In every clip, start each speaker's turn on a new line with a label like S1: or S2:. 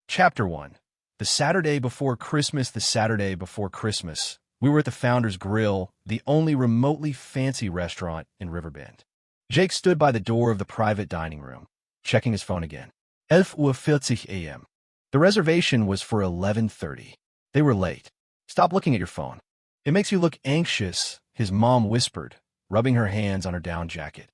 S1: Chapter 1. The Saturday before Christmas. The Saturday before Christmas, we were at the Founder's Grill, the only remotely fancy restaurant in Riverbend. Jake stood by the door of the private dining room, checking his phone again. 11:40 a.m. The reservation was for 11:30. They were late. Stop looking at your phone. It makes you look anxious, his mom whispered, rubbing her hands on her down jacket.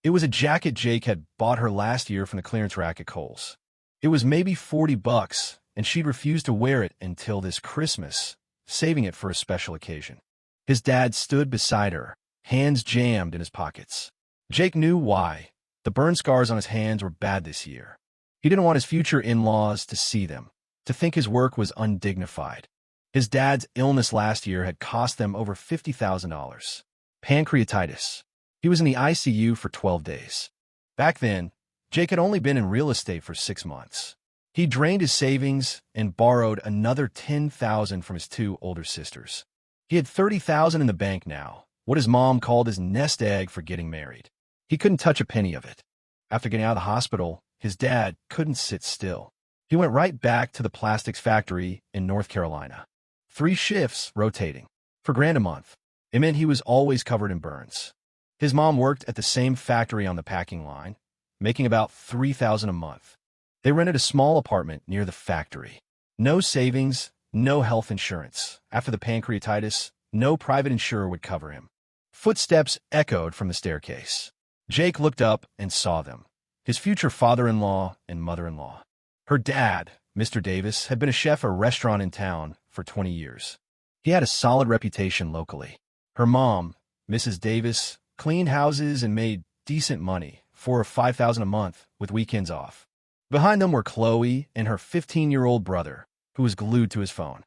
S1: It was a jacket Jake had bought her last year from the clearance rack at Kohl's. It was maybe $40, and she'd refused to wear it until this Christmas, saving it for a special occasion. His dad stood beside her, hands jammed in his pockets. Jake knew why. The burn scars on his hands were bad this year. He didn't want his future in-laws to see them, to think his work was undignified. His dad's illness last year had cost them over $50,000. Pancreatitis. He was in the ICU for 12 days. Back then, Jake had only been in real estate for 6 months. He drained his savings and borrowed another $10,000 from his 2 older sisters. He had $30,000 in the bank now, what his mom called his nest egg for getting married. He couldn't touch a penny of it. After getting out of the hospital, his dad couldn't sit still. He went right back to the plastics factory in North Carolina. 3 shifts rotating. For $1,000 a month. It meant he was always covered in burns. His mom worked at the same factory on the packing line, making about $3,000 a month. They rented a small apartment near the factory. No savings, no health insurance. After the pancreatitis, no private insurer would cover him. Footsteps echoed from the staircase. Jake looked up and saw them. His future father-in-law and mother-in-law. Her dad, Mr. Davis, had been a chef at a restaurant in town for 20 years. He had a solid reputation locally. Her mom, Mrs. Davis, cleaned houses and made decent money, $4,000 or $5,000 a month, with weekends off. Behind them were Chloe and her 15-year-old brother, who was glued to his phone.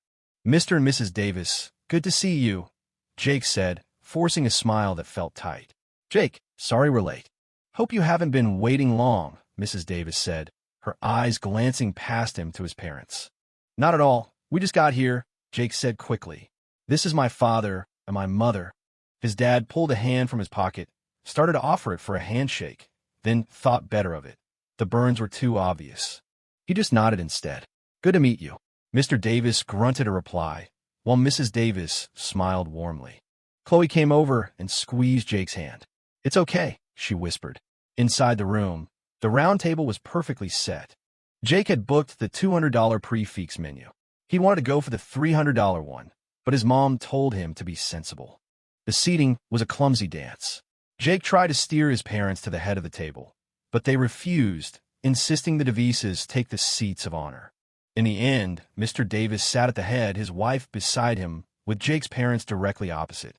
S1: Mr. and Mrs. Davis, good to see you, Jake said, forcing a smile that felt tight. Jake, sorry we're late. Hope you haven't been waiting long, Mrs. Davis said, her eyes glancing past him to his parents. Not at all. We just got here, Jake said quickly. This is my father and my mother. His dad pulled a hand from his pocket, started to offer it for a handshake, then thought better of it. The burns were too obvious. He just nodded instead. Good to meet you. Mr. Davis grunted a reply, while Mrs. Davis smiled warmly. Chloe came over and squeezed Jake's hand. It's okay, she whispered. Inside the room, the round table was perfectly set. Jake had booked the $200 prix menu. He wanted to go for the $300 one, but his mom told him to be sensible. The seating was a clumsy dance. Jake tried to steer his parents to the head of the table, but they refused, insisting the Devises take the seats of honor. In the end, Mr. Davis sat at the head, his wife beside him, with Jake's parents directly opposite.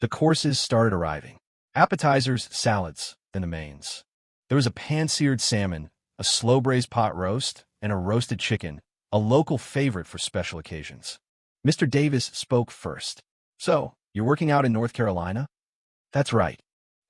S1: The courses started arriving. Appetizers, salads, then the mains. There was a pan-seared salmon, a slow-braised pot roast, and a roasted chicken, a local favorite for special occasions. Mr. Davis spoke first. So, you're working out in North Carolina? That's right.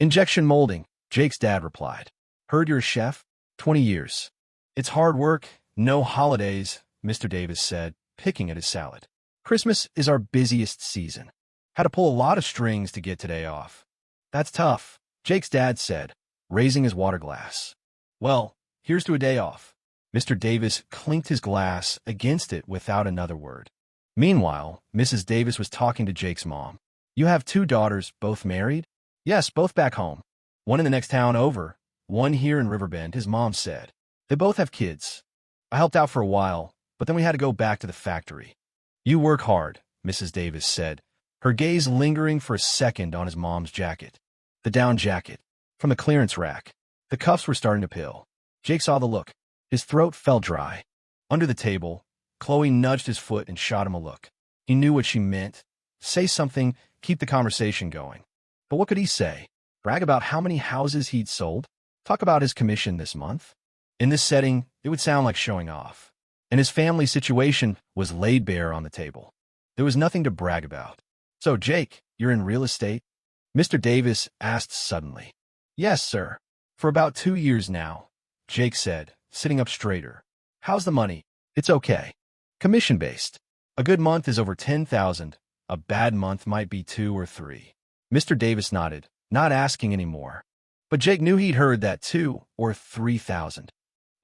S1: Injection molding, Jake's dad replied. Heard you're a chef? 20 years. It's hard work, no holidays, Mr. Davis said, picking at his salad. Christmas is our busiest season. Had to pull a lot of strings to get today off. That's tough, Jake's dad said, raising his water glass. Well, here's to a day off. Mr. Davis clinked his glass against it without another word. Meanwhile, Mrs. Davis was talking to Jake's mom. You have 2 daughters, both married? Yes, both back home. One in the next town over, one here in Riverbend, his mom said. They both have kids. I helped out for a while, but then we had to go back to the factory. You work hard, Mrs. Davis said, her gaze lingering for a second on his mom's jacket. The down jacket, from the clearance rack. The cuffs were starting to peel. Jake saw the look. His throat felt dry. Under the table, Chloe nudged his foot and shot him a look. He knew what she meant. Say something, keep the conversation going. But what could he say? Brag about how many houses he'd sold? Talk about his commission this month? In this setting, it would sound like showing off. And his family situation was laid bare on the table. There was nothing to brag about. So, Jake, you're in real estate? Mr. Davis asked suddenly. Yes, sir. For about 2 years now, Jake said, sitting up straighter. How's the money? It's okay. Commission-based. A good month is over 10,000. A bad month might be 2 or 3. Mr. Davis nodded, not asking any more. But Jake knew he'd heard that 2 or 3,000.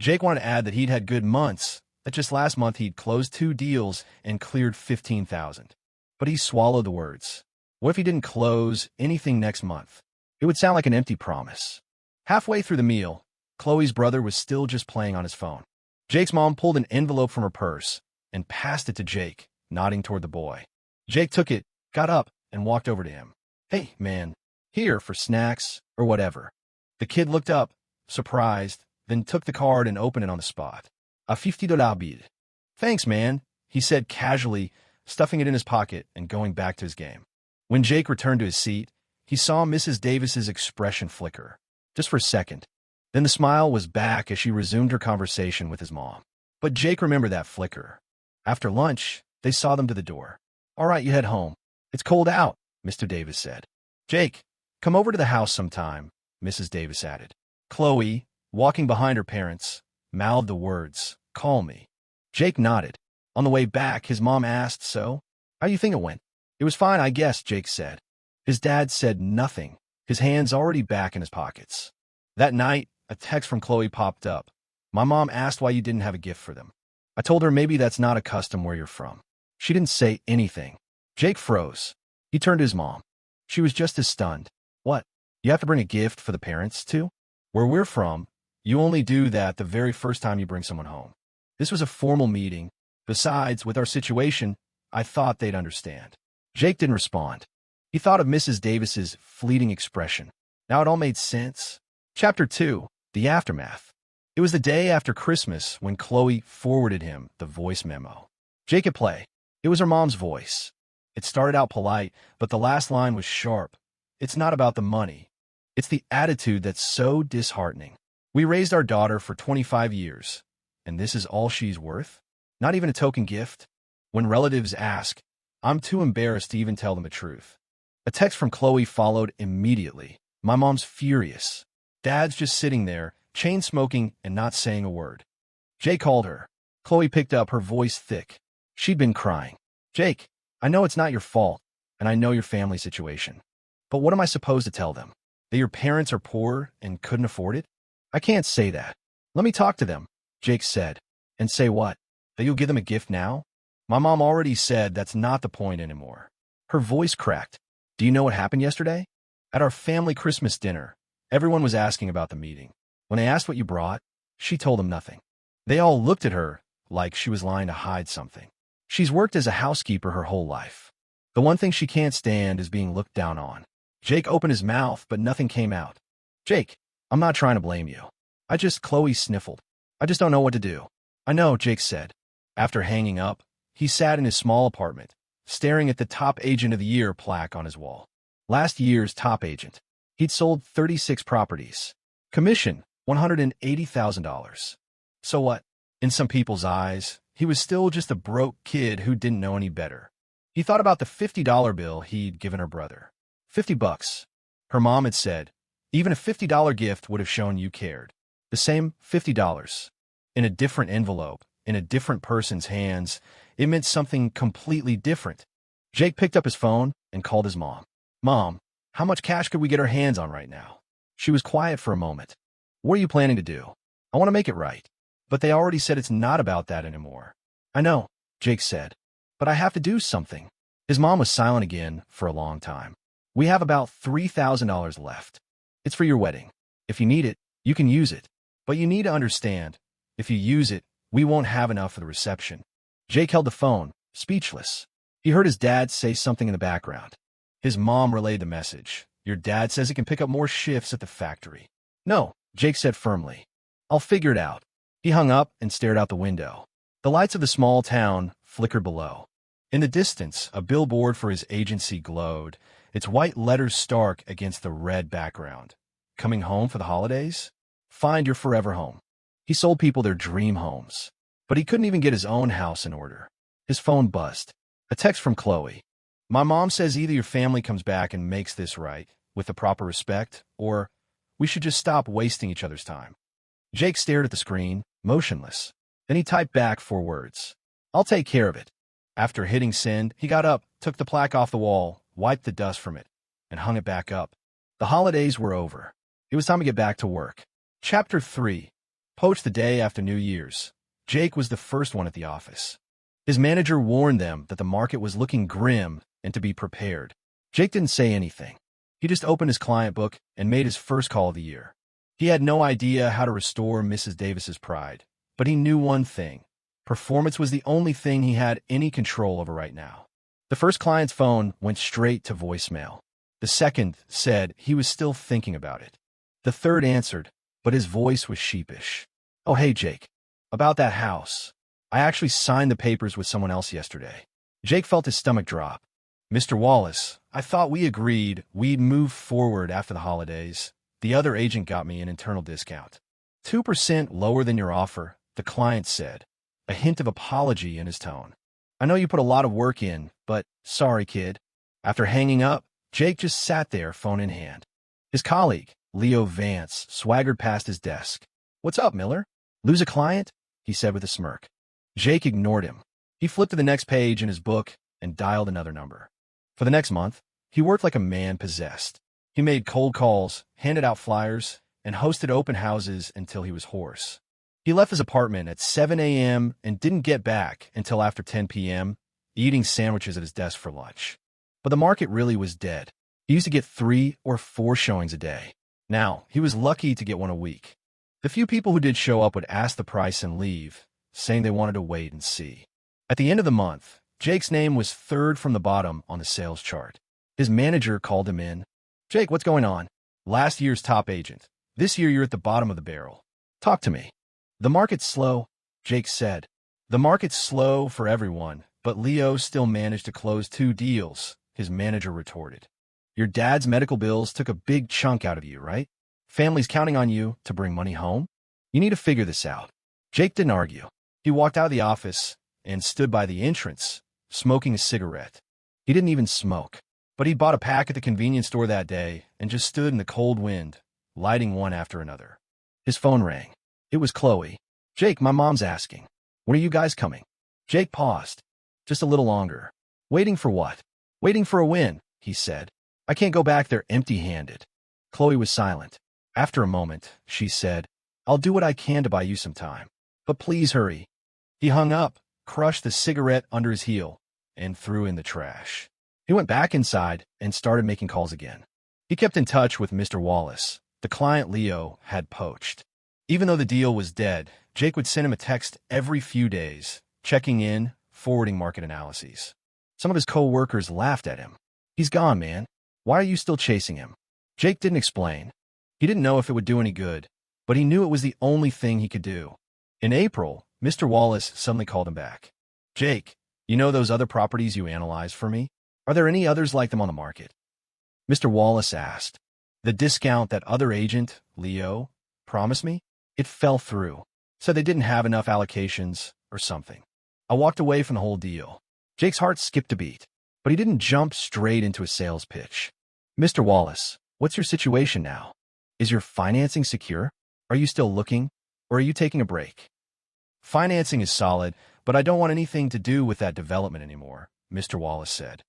S1: Jake wanted to add that he'd had good months, that just last month he'd closed 2 deals and cleared $15,000. But he swallowed the words. What if he didn't close anything next month? It would sound like an empty promise. Halfway through the meal, Chloe's brother was still just playing on his phone. Jake's mom pulled an envelope from her purse and passed it to Jake, nodding toward the boy. Jake took it, got up, and walked over to him. Hey, man, here for snacks or whatever. The kid looked up, surprised, then took the card and opened it on the spot. A $50 bill. Thanks, man, he said casually, stuffing it in his pocket and going back to his game. When Jake returned to his seat, he saw Mrs. Davis's expression flicker, just for a second. Then the smile was back as she resumed her conversation with his mom. But Jake remembered that flicker. After lunch, they saw them to the door. All right, you head home. It's cold out, Mr. Davis said. Jake, come over to the house sometime, Mrs. Davis added. Chloe, walking behind her parents, mouthed the words, call me. Jake nodded. On the way back, his mom asked, so, how do you think it went? It was fine, I guess, Jake said. His dad said nothing, his hands already back in his pockets. That night, a text from Chloe popped up. My mom asked why you didn't have a gift for them. I told her maybe that's not a custom where you're from. She didn't say anything. Jake froze. He turned to his mom. She was just as stunned. What? You have to bring a gift for the parents, too? Where we're from, you only do that the very first time you bring someone home. This was a formal meeting. Besides, with our situation, I thought they'd understand. Jake didn't respond. He thought of Mrs. Davis's fleeting expression. Now it all made sense. Chapter 2. The Aftermath. It was the day after Christmas when Chloe forwarded him the voice memo. Jake hit play. It was her mom's voice. It started out polite, but the last line was sharp. It's not about the money. It's the attitude that's so disheartening. We raised our daughter for 25 years, and this is all she's worth? Not even a token gift? When relatives ask, I'm too embarrassed to even tell them the truth. A text from Chloe followed immediately. My mom's furious. Dad's just sitting there, chain smoking and not saying a word. Jake called her. Chloe picked up, her voice thick. She'd been crying. Jake, I know it's not your fault, and I know your family situation. But what am I supposed to tell them? That your parents are poor and couldn't afford it? I can't say that. Let me talk to them, Jake said. And say what? That you'll give them a gift now? My mom already said that's not the point anymore. Her voice cracked. Do you know what happened yesterday? At our family Christmas dinner, everyone was asking about the meeting. When they asked what you brought, she told them nothing. They all looked at her like she was lying to hide something. She's worked as a housekeeper her whole life. The one thing she can't stand is being looked down on. Jake opened his mouth, but nothing came out. Jake, I'm not trying to blame you. Chloe sniffled. I just don't know what to do. I know, Jake said. After hanging up, he sat in his small apartment, staring at the Top Agent of the Year plaque on his wall. Last year's top agent. He'd sold 36 properties. Commission, $180,000. So what? In some people's eyes, he was still just a broke kid who didn't know any better. He thought about the $50 bill he'd given her brother. $50. Her mom had said, even a $50 gift would have shown you cared. The same $50. In a different envelope, in a different person's hands, it meant something completely different. Jake picked up his phone and called his mom. Mom, how much cash could we get our hands on right now? She was quiet for a moment. What are you planning to do? I want to make it right. But they already said it's not about that anymore. I know, Jake said. But I have to do something. His mom was silent again for a long time. We have about $3,000 left. It's for your wedding. If you need it, you can use it. But you need to understand, if you use it, we won't have enough for the reception. Jake held the phone, speechless. He heard his dad say something in the background. His mom relayed the message. Your dad says he can pick up more shifts at the factory. No, Jake said firmly. I'll figure it out. He hung up and stared out the window. The lights of the small town flickered below. In the distance, a billboard for his agency glowed, its white letters stark against the red background. Coming home for the holidays? Find your forever home. He sold people their dream homes. But he couldn't even get his own house in order. His phone buzzed. A text from Chloe. My mom says either your family comes back and makes this right, with the proper respect, or we should just stop wasting each other's time. Jake stared at the screen, motionless. Then he typed back 4 words. I'll take care of it. After hitting send, he got up, took the plaque off the wall, wiped the dust from it, and hung it back up. The holidays were over. It was time to get back to work. Chapter 3. Poached the day after New Year's. Jake was the first one at the office. His manager warned them that the market was looking grim and to be prepared. Jake didn't say anything. He just opened his client book and made his first call of the year. He had no idea how to restore Mrs. Davis's pride, but he knew one thing. Performance was the only thing he had any control over right now. The first client's phone went straight to voicemail. The second said he was still thinking about it. The third answered, but his voice was sheepish. "Oh, hey, Jake. About that house. I actually signed the papers with someone else yesterday." Jake felt his stomach drop. "Mr. Wallace, I thought we agreed we'd move forward after the holidays. The other agent got me an internal discount." 2% lower than your offer, the client said, a hint of apology in his tone. "I know you put a lot of work in, but sorry, kid." After hanging up, Jake just sat there, phone in hand. His colleague, Leo Vance, swaggered past his desk. "What's up, Miller? Lose a client?" he said with a smirk. Jake ignored him. He flipped to the next page in his book and dialed another number. For the next month, he worked like a man possessed. He made cold calls, handed out flyers, and hosted open houses until he was hoarse. He left his apartment at 7 a.m. and didn't get back until after 10 p.m., eating sandwiches at his desk for lunch. But the market really was dead. He used to get 3 or 4 showings a day. Now, he was lucky to get one a week. The few people who did show up would ask the price and leave, saying they wanted to wait and see. At the end of the month, Jake's name was third from the bottom on the sales chart. His manager called him in. "Jake, what's going on? Last year's top agent. This year you're at the bottom of the barrel. Talk to me." "The market's slow," Jake said. "The market's slow for everyone, but Leo still managed to close 2 deals," his manager retorted. "Your dad's medical bills took a big chunk out of you, right? Family's counting on you to bring money home. You need to figure this out." Jake didn't argue. He walked out of the office and stood by the entrance, smoking a cigarette. He didn't even smoke, but he'd bought a pack at the convenience store that day and just stood in the cold wind, lighting one after another. His phone rang. It was Chloe. "Jake, my mom's asking. When are you guys coming?" Jake paused. "Just a little longer." "Waiting for what?" "Waiting for a win," he said. "I can't go back there empty-handed." Chloe was silent. After a moment, she said, "I'll do what I can to buy you some time. But please hurry." He hung up, crushed the cigarette under his heel, and threw in the trash. He went back inside and started making calls again. He kept in touch with Mr. Wallace, the client Leo had poached. Even though the deal was dead, Jake would send him a text every few days, checking in, forwarding market analyses. Some of his co-workers laughed at him. "He's gone, man. Why are you still chasing him?" Jake didn't explain. He didn't know if it would do any good, but he knew it was the only thing he could do. In April, Mr. Wallace suddenly called him back. "Jake, you know those other properties you analyzed for me? Are there any others like them on the market?" Mr. Wallace asked. "The discount that other agent, Leo, promised me? It fell through. Said they didn't have enough allocations or something. I walked away from the whole deal." Jake's heart skipped a beat, but he didn't jump straight into a sales pitch. "Mr. Wallace, what's your situation now? Is your financing secure? Are you still looking? Or are you taking a break?" "Financing is solid, but I don't want anything to do with that development anymore," Mr. Wallace said.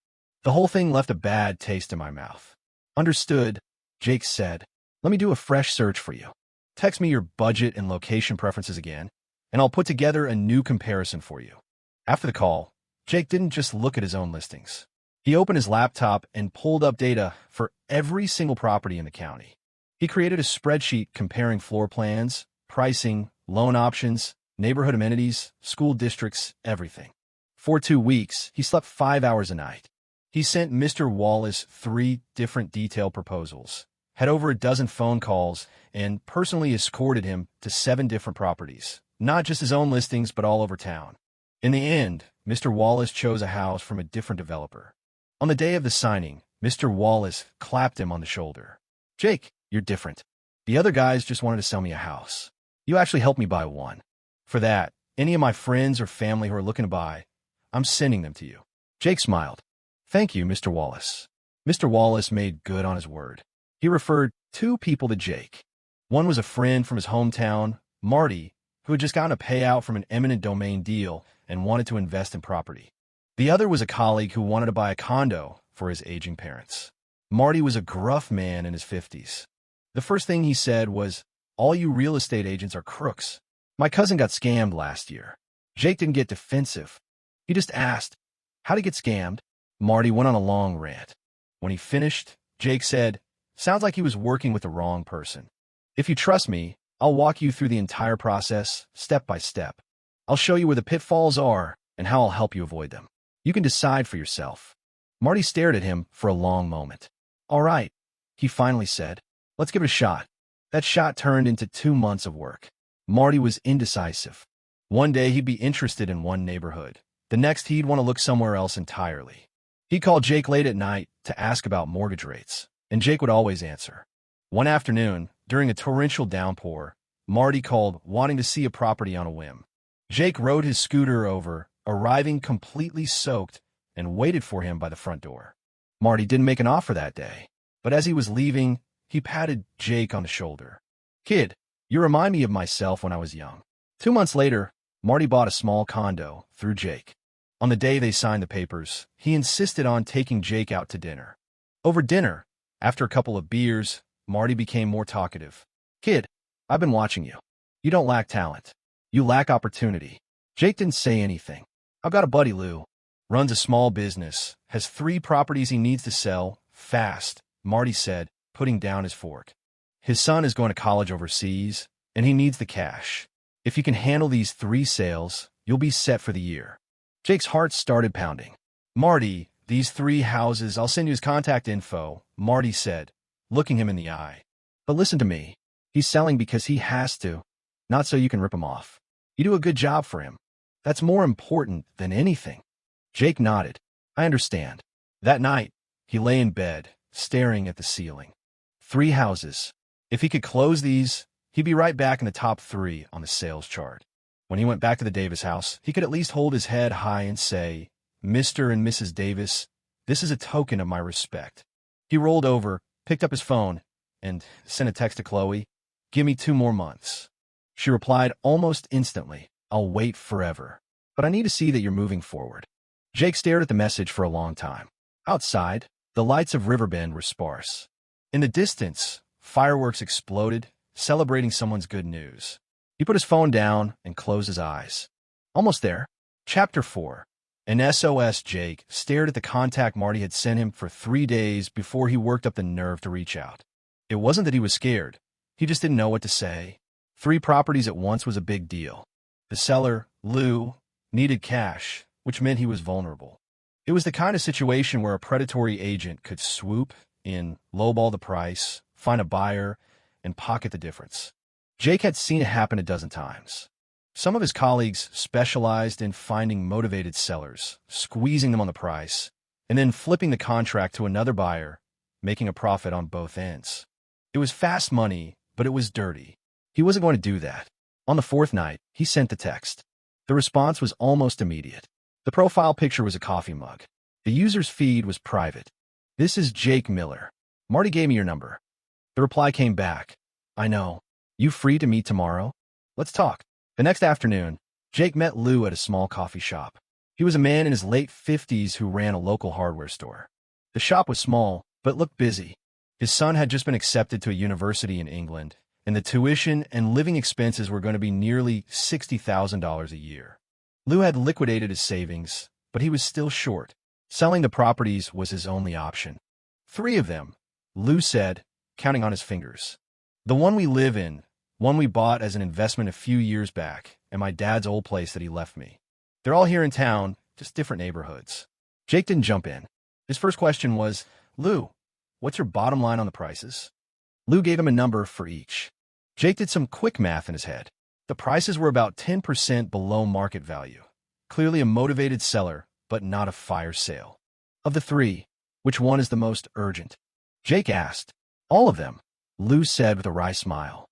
S1: "The whole thing left a bad taste in my mouth." "Understood," Jake said. "Let me do a fresh search for you. Text me your budget and location preferences again, and I'll put together a new comparison for you." After the call, Jake didn't just look at his own listings. He opened his laptop and pulled up data for every single property in the county. He created a spreadsheet comparing floor plans, pricing, loan options, neighborhood amenities, school districts, everything. For 2 weeks, he slept 5 hours a night. He sent Mr. Wallace 3 different detailed proposals, had over a dozen phone calls, and personally escorted him to 7 different properties, not just his own listings, but all over town. In the end, Mr. Wallace chose a house from a different developer. On the day of the signing, Mr. Wallace clapped him on the shoulder. "Jake, you're different. The other guys just wanted to sell me a house. You actually helped me buy one. For that, any of my friends or family who are looking to buy, I'm sending them to you." Jake smiled. "Thank you, Mr. Wallace." Mr. Wallace made good on his word. He referred 2 people to Jake. One was a friend from his hometown, Marty, who had just gotten a payout from an eminent domain deal and wanted to invest in property. The other was a colleague who wanted to buy a condo for his aging parents. Marty was a gruff man in his 50s. The first thing he said was, "All you real estate agents are crooks. My cousin got scammed last year. Jake didn't get defensive. He just asked, how'd he get scammed? Marty went on a long rant. When he finished, Jake said, sounds like he was working with the wrong person. If you trust me, I'll walk you through the entire process, step by step. I'll show you where the pitfalls are and how I'll help you avoid them. You can decide for yourself. Marty stared at him for a long moment. All right, he finally said. Let's give it a shot. That shot turned into 2 months of work. Marty was indecisive. One day he'd be interested in one neighborhood. The next he'd want to look somewhere else entirely. He'd call Jake late at night to ask about mortgage rates, and Jake would always answer. One afternoon, during a torrential downpour, Marty called, wanting to see a property on a whim. Jake rode his scooter over, arriving completely soaked, and waited for him by the front door. Marty didn't make an offer that day, but as he was leaving, he patted Jake on the shoulder. Kid, you remind me of myself when I was young. 2 months later, Marty bought a small condo through Jake. On the day they signed the papers, he insisted on taking Jake out to dinner. Over dinner, after a couple of beers, Marty became more talkative. Kid, I've been watching you. You don't lack talent. You lack opportunity. Jake didn't say anything. I've got a buddy, Lou. Runs a small business, has 3 properties he needs to sell, fast, Marty said, putting down his fork. His son is going to college overseas, and he needs the cash. If you can handle these 3 sales, you'll be set for the year. Jake's heart started pounding. Marty, these 3 houses, I'll send you his contact info, Marty said, looking him in the eye. But listen to me. He's selling because he has to, not so you can rip him off. You do a good job for him. That's more important than anything. Jake nodded. I understand. That night, he lay in bed, staring at the ceiling. 3 houses. If he could close these, he'd be right back in the top 3 on the sales chart. When he went back to the Davis house, he could at least hold his head high and say, Mr. and Mrs. Davis, this is a token of my respect. He rolled over, picked up his phone, and sent a text to Chloe. Give me 2 more months. She replied almost instantly, I'll wait forever. But I need to see that you're moving forward. Jake stared at the message for a long time. Outside, the lights of Riverbend were sparse. In the distance, fireworks exploded, celebrating someone's good news. He put his phone down and closed his eyes. Almost there. Chapter 4. An SOS. Jake stared at the contact Marty had sent him for 3 days before he worked up the nerve to reach out. It wasn't that he was scared. He just didn't know what to say. 3 properties at once was a big deal. The seller, Lou, needed cash, which meant he was vulnerable. It was the kind of situation where a predatory agent could swoop in, lowball the price, find a buyer, and pocket the difference. Jake had seen it happen a dozen times. Some of his colleagues specialized in finding motivated sellers, squeezing them on the price, and then flipping the contract to another buyer, making a profit on both ends. It was fast money, but it was dirty. He wasn't going to do that. On the 4th night, he sent the text. The response was almost immediate. The profile picture was a coffee mug. The user's feed was private. This is Jake Miller. Marty gave me your number. The reply came back. I know. You free to meet tomorrow? Let's talk. The next afternoon, Jake met Lou at a small coffee shop. He was a man in his late 50s who ran a local hardware store. The shop was small, but looked busy. His son had just been accepted to a university in England, and the tuition and living expenses were going to be nearly $60,000 a year. Lou had liquidated his savings, but he was still short. Selling the properties was his only option. 3 of them, Lou said, counting on his fingers. The one we live in, one we bought as an investment a few years back, and my dad's old place that he left me. They're all here in town, just different neighborhoods. Jake didn't jump in. His first question was, Lou, what's your bottom line on the prices? Lou gave him a number for each. Jake did some quick math in his head. The prices were about 10% below market value. Clearly a motivated seller, but not a fire sale. Of the 3, which one is the most urgent? Jake asked. All of them, Lou said with a wry smile.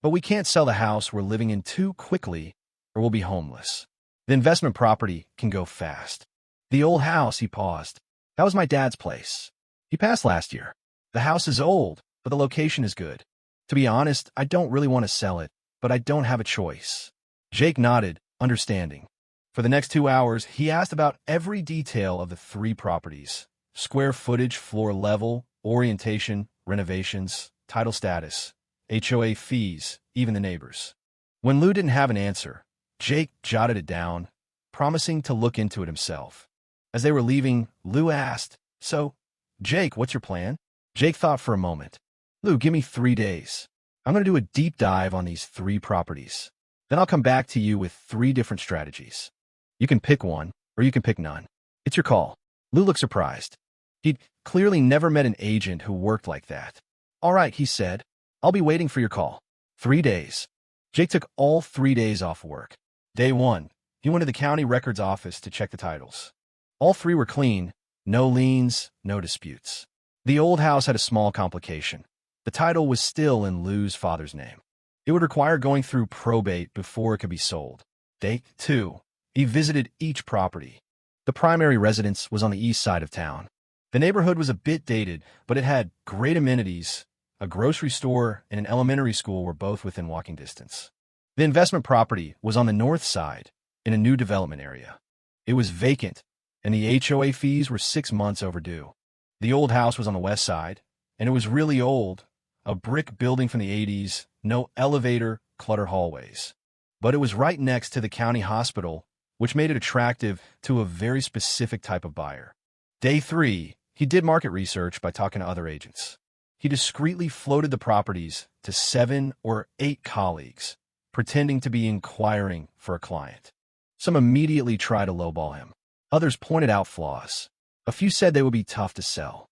S1: But we can't sell the house we're living in too quickly, or we'll be homeless. The investment property can go fast. The old house, he paused. That was my dad's place. He passed last year. The house is old, but the location is good. To be honest, I don't really want to sell it, but I don't have a choice. Jake nodded, understanding. For the next 2 hours, he asked about every detail of the 3 properties. Square footage, floor level, orientation, renovations, title status, HOA fees, even the neighbors. When Lou didn't have an answer, Jake jotted it down, promising to look into it himself. As they were leaving, Lou asked, "So, Jake, what's your plan?" Jake thought for a moment. "Lou, give me 3 days. I'm going to do a deep dive on these 3 properties. Then I'll come back to you with 3 different strategies. You can pick one, or you can pick none. It's your call." Lou looked surprised. He'd clearly never met an agent who worked like that. "All right," he said. "I'll be waiting for your call." 3 days. Jake took all 3 days off work. Day 1, he went to the county records office to check the titles. All 3 were clean, no liens, no disputes. The old house had a small complication. The title was still in Lou's father's name. It would require going through probate before it could be sold. Day 2, he visited each property. The primary residence was on the east side of town. The neighborhood was a bit dated, but it had great amenities. A grocery store and an elementary school were both within walking distance. The investment property was on the north side, in a new development area. It was vacant, and the HOA fees were 6 months overdue. The old house was on the west side, and it was really old, a brick building from the 80s, no elevator, cluttered hallways. But it was right next to the county hospital, which made it attractive to a very specific type of buyer. Day 3, he did market research by talking to other agents. He discreetly floated the properties to 7 or 8 colleagues, pretending to be inquiring for a client. Some immediately tried to lowball him. Others pointed out flaws. A few said they would be tough to sell.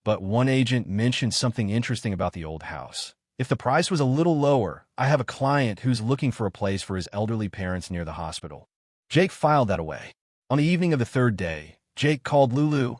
S1: But one agent mentioned something interesting about the old house. "If the price was a little lower, I have a client who's looking for a place for his elderly parents near the hospital." Jake filed that away. On the evening of the 3rd day, Jake called Lulu.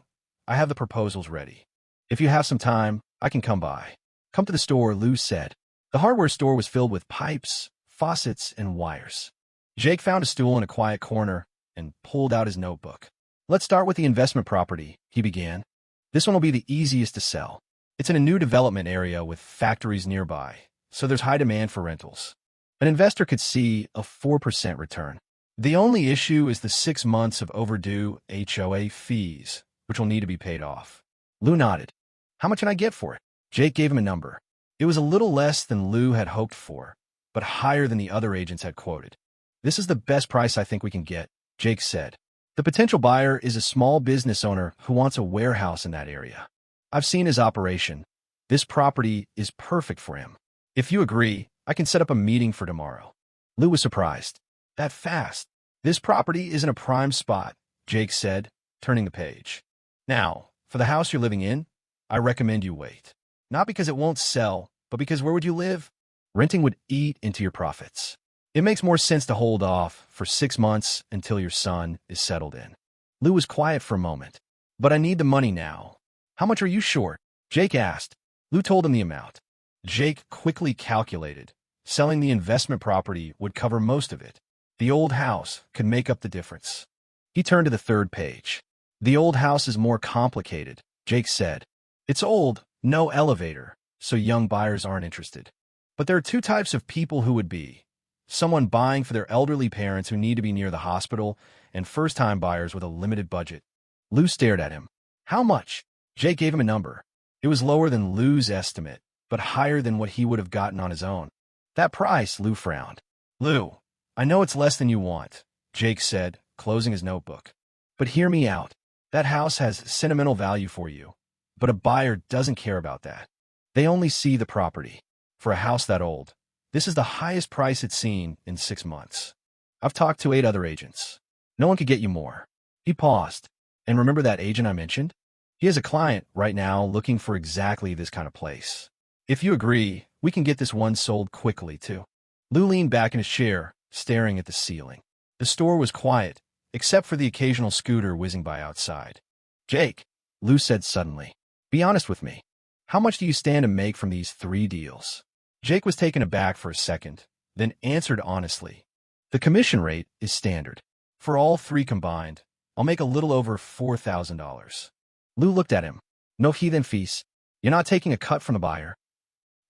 S1: "I have the proposals ready. If you have some time, I can come by." "Come to the store," Lou said. The hardware store was filled with pipes, faucets, and wires. Jake found a stool in a quiet corner and pulled out his notebook. "Let's start with the investment property," he began. "This one will be the easiest to sell. It's in a new development area with factories nearby, so there's high demand for rentals. An investor could see a 4% return. The only issue is the 6 months of overdue HOA fees, which will need to be paid off." Lou nodded. "How much can I get for it?" Jake gave him a number. It was a little less than Lou had hoped for, but higher than the other agents had quoted. "This is the best price I think we can get," Jake said. "The potential buyer is a small business owner who wants a warehouse in that area. I've seen his operation. This property is perfect for him. If you agree, I can set up a meeting for tomorrow." Lou was surprised. "That fast?" "This property is in a prime spot," Jake said, turning the page. "Now, for the house you're living in, I recommend you wait. Not because it won't sell, but because where would you live? Renting would eat into your profits. It makes more sense to hold off for 6 months until your son is settled in." Lou was quiet for a moment. "But I need the money now." "How much are you short?" Jake asked. Lou told him the amount. Jake quickly calculated. Selling the investment property would cover most of it. The old house could make up the difference. He turned to the 3rd page. "The old house is more complicated," Jake said. "It's old, no elevator, so young buyers aren't interested. But there are 2 types of people who would be: someone buying for their elderly parents who need to be near the hospital, and first-time buyers with a limited budget." Lou stared at him. "How much?" Jake gave him a number. It was lower than Lou's estimate, but higher than what he would have gotten on his own. "That price," Lou frowned. "Lou, I know it's less than you want," Jake said, closing his notebook. "But hear me out. That house has sentimental value for you, but a buyer doesn't care about that. They only see the property. For a house that old, this is the highest price it's seen in 6 months. I've talked to 8 other agents. No one could get you more." He paused. "And remember that agent I mentioned? He has a client right now looking for exactly this kind of place. If you agree, we can get this one sold quickly, too." Lou leaned back in his chair, staring at the ceiling. The store was quiet, except for the occasional scooter whizzing by outside. "Jake," Lou said suddenly, "be honest with me. How much do you stand to make from these 3 deals?" Jake was taken aback for a second, then answered honestly. "The commission rate is standard. For all 3 combined, I'll make a little over $4,000. Lou looked at him. "No heathen fees. You're not taking a cut from the buyer?"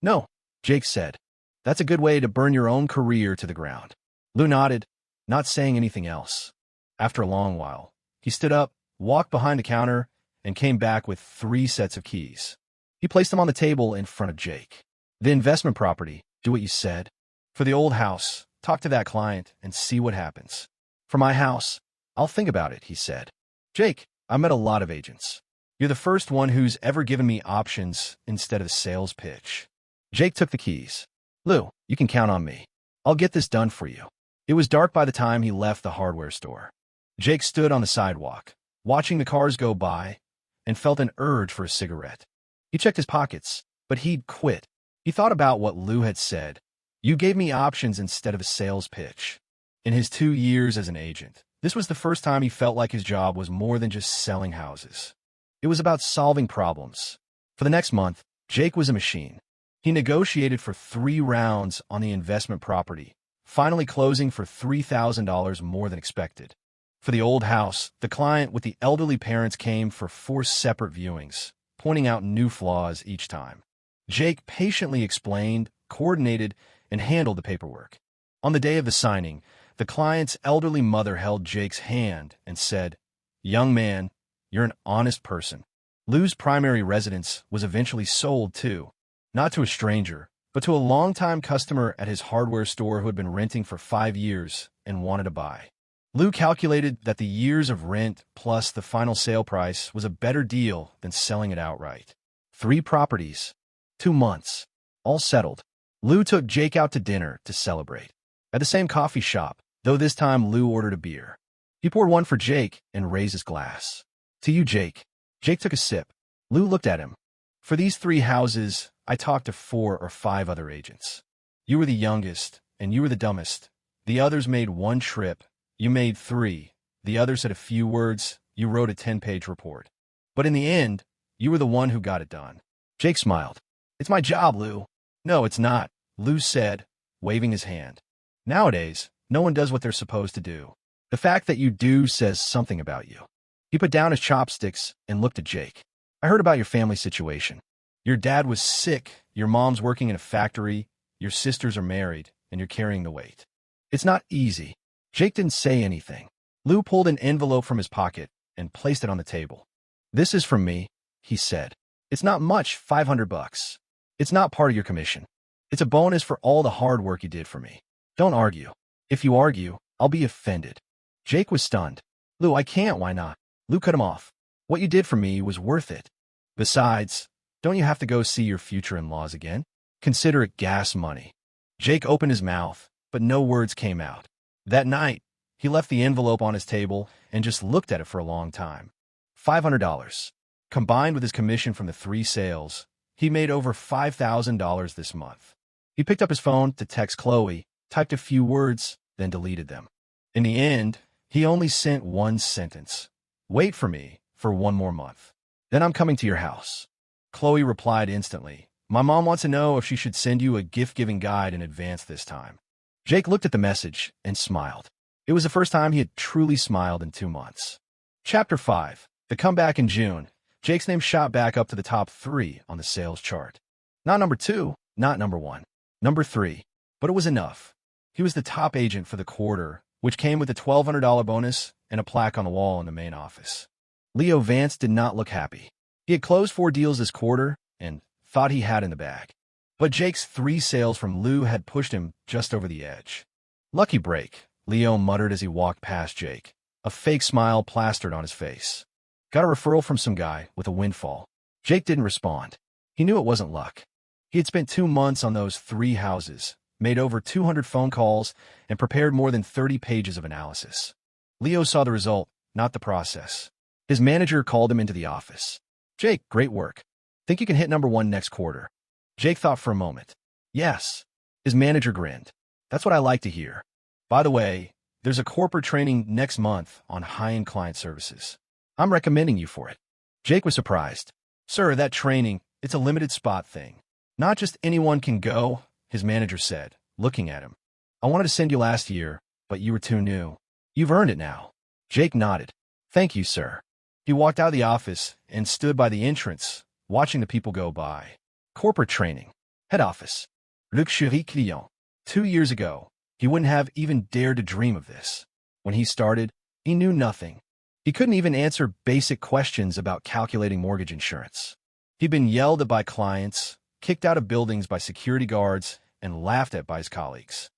S1: "No," Jake said. "That's a good way to burn your own career to the ground." Lou nodded, not saying anything else. After a long while, he stood up, walked behind the counter, and came back with 3 sets of keys. He placed them on the table in front of Jake. "The investment property, do what you said. For the old house, talk to that client, and see what happens. For my house, I'll think about it, he said. Jake, I met a lot of agents. You're the first one who's ever given me options instead of a sales pitch. Jake took the keys. Lou, you can count on me. I'll get this done for you. It was dark by the time he left the hardware store. Jake stood on the sidewalk, watching the cars go by, and felt an urge for a cigarette. He checked his pockets, but he'd quit. He thought about what Lou had said. You gave me options instead of a sales pitch. In his 2 years as an agent, this was the first time he felt like his job was more than just selling houses. It was about solving problems. For the next month, Jake was a machine. He negotiated for 3 rounds on the investment property, finally closing for $3,000 more than expected. For the old house, the client with the elderly parents came for 4 separate viewings, pointing out new flaws each time. Jake patiently explained, coordinated, and handled the paperwork. On the day of the signing, the client's elderly mother held Jake's hand and said, "Young man, you're an honest person." Lou's primary residence was eventually sold too, not to a stranger, but to a longtime customer at his hardware store who had been renting for 5 years and wanted to buy. Lou calculated that the years of rent plus the final sale price was a better deal than selling it outright. 3 properties, 2 months, all settled. Lou took Jake out to dinner to celebrate. At the same coffee shop, though this time Lou ordered a beer. He poured one for Jake and raised his glass. "To you, Jake." Jake took a sip. Lou looked at him. "For these 3 houses, I talked to 4 or 5 other agents. You were the youngest, and you were the dumbest. The others made 1 trip. You made 3. The others said a few words. You wrote a 10-page report. But in the end, you were the one who got it done." Jake smiled. "It's my job, Lou." "No, it's not," Lou said, waving his hand. "Nowadays, no one does what they're supposed to do. The fact that you do says something about you." He put down his chopsticks and looked at Jake. "I heard about your family situation. Your dad was sick, your mom's working in a factory, your sisters are married, and you're carrying the weight. It's not easy." Jake didn't say anything. Lou pulled an envelope from his pocket and placed it on the table. "This is from me," he said. "It's not much, $500. It's not part of your commission. It's a bonus for all the hard work you did for me. Don't argue. If you argue, I'll be offended." Jake was stunned. "Lou, I can't, why not?" Lou cut him off. "What you did for me was worth it. Besides, don't you have to go see your future in-laws again? Consider it gas money." Jake opened his mouth, but no words came out. That night, he left the envelope on his table and just looked at it for a long time. $500. Combined with his commission from the 3 sales, he made over $5,000 this month. He picked up his phone to text Chloe, typed a few words, then deleted them. In the end, he only sent 1 sentence. "Wait for me for 1 more month. Then I'm coming to your house." Chloe replied instantly, "My mom wants to know if she should send you a gift-giving guide in advance this time." Jake looked at the message and smiled. It was the first time he had truly smiled in 2 months. Chapter 5. The comeback in June. Jake's name shot back up to the top 3 on the sales chart. Not number 2, not number 1. Number 3. But it was enough. He was the top agent for the quarter, which came with a $1,200 bonus and a plaque on the wall in the main office. Leo Vance did not look happy. He had closed 4 deals this quarter and thought he had in the bag. But Jake's 3 sales from Lou had pushed him just over the edge. "Lucky break," Leo muttered as he walked past Jake, a fake smile plastered on his face. "Got a referral from some guy with a windfall." Jake didn't respond. He knew it wasn't luck. He had spent 2 months on those 3 houses, made over 200 phone calls, and prepared more than 30 pages of analysis. Leo saw the result, not the process. His manager called him into the office. "Jake, great work. Think you can hit number 1 next quarter?" Jake thought for a moment. "Yes." His manager grinned. "That's what I like to hear. By the way, there's a corporate training next month on high-end client services. I'm recommending you for it." Jake was surprised. "Sir, that training, it's a limited spot thing. Not just anyone can go," his manager said, looking at him. "I wanted to send you last year, but you were too new. You've earned it now." Jake nodded. "Thank you, sir." He walked out of the office and stood by the entrance, watching the people go by. Corporate training. Head office. Luxury client. 2 years ago, he wouldn't have even dared to dream of this. When he started, he knew nothing. He couldn't even answer basic questions about calculating mortgage insurance. He'd been yelled at by clients, kicked out of buildings by security guards, and laughed at by his colleagues.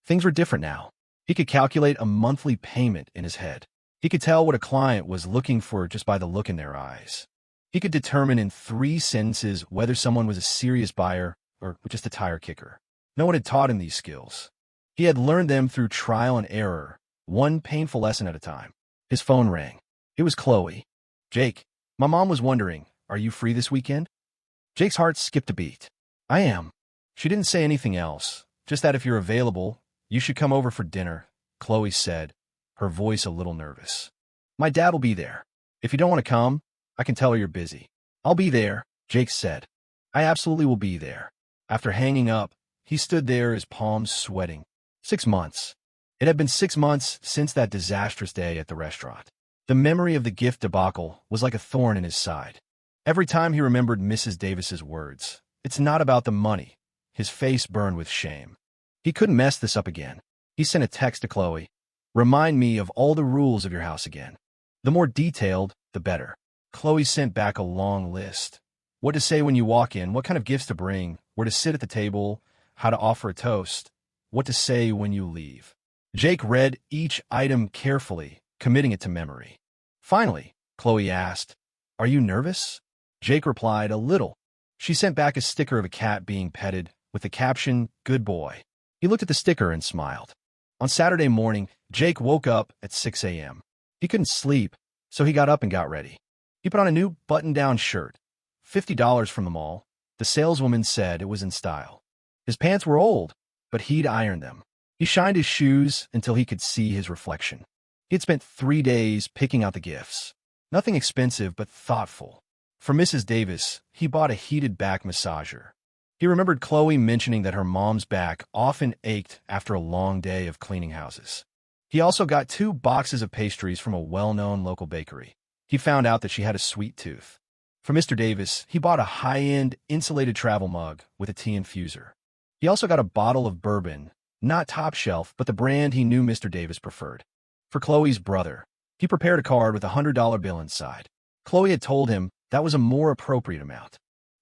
S1: Things were different now. He could calculate a monthly payment in his head. He could tell what a client was looking for just by the look in their eyes. He could determine in 3 sentences whether someone was a serious buyer or just a tire kicker. No one had taught him these skills. He had learned them through trial and error, one painful lesson at a time. His phone rang. It was Chloe. "Jake, my mom was wondering, are you free this weekend?" Jake's heart skipped a beat. "I am." She didn't say anything else, just that if you're available, you should come over for dinner, Chloe said, her voice a little nervous. "My dad will be there. If you don't want to come, I can tell her you're busy." "I'll be there," Jake said. "I absolutely will be there." After hanging up, he stood there, his palms sweating. 6 months. It had been 6 months since that disastrous day at the restaurant. The memory of the gift debacle was like a thorn in his side. Every time he remembered Mrs. Davis's words, "It's not about the money," his face burned with shame. He couldn't mess this up again. He sent a text to Chloe. "Remind me of all the rules of your house again. The more detailed, the better." Chloe sent back a long list. What to say when you walk in, what kind of gifts to bring, where to sit at the table, how to offer a toast, what to say when you leave. Jake read each item carefully, committing it to memory. Finally, Chloe asked, "Are you nervous?" Jake replied, "A little." She sent back a sticker of a cat being petted, with the caption, "Good boy." He looked at the sticker and smiled. On Saturday morning, Jake woke up at 6 a.m. He couldn't sleep, so he got up and got ready. He put on a new button-down shirt, $50 from the mall. The saleswoman said it was in style. His pants were old, but he'd ironed them. He shined his shoes until he could see his reflection. He had spent 3 days picking out the gifts. Nothing expensive, but thoughtful. For Mrs. Davis, he bought a heated back massager. He remembered Chloe mentioning that her mom's back often ached after a long day of cleaning houses. He also got 2 boxes of pastries from a well-known local bakery. He found out that she had a sweet tooth. For Mr. Davis, he bought a high-end insulated travel mug with a tea infuser. He also got a bottle of bourbon, not top shelf, but the brand he knew Mr. Davis preferred. For Chloe's brother, he prepared a card with a $100 bill inside. Chloe had told him that was a more appropriate amount.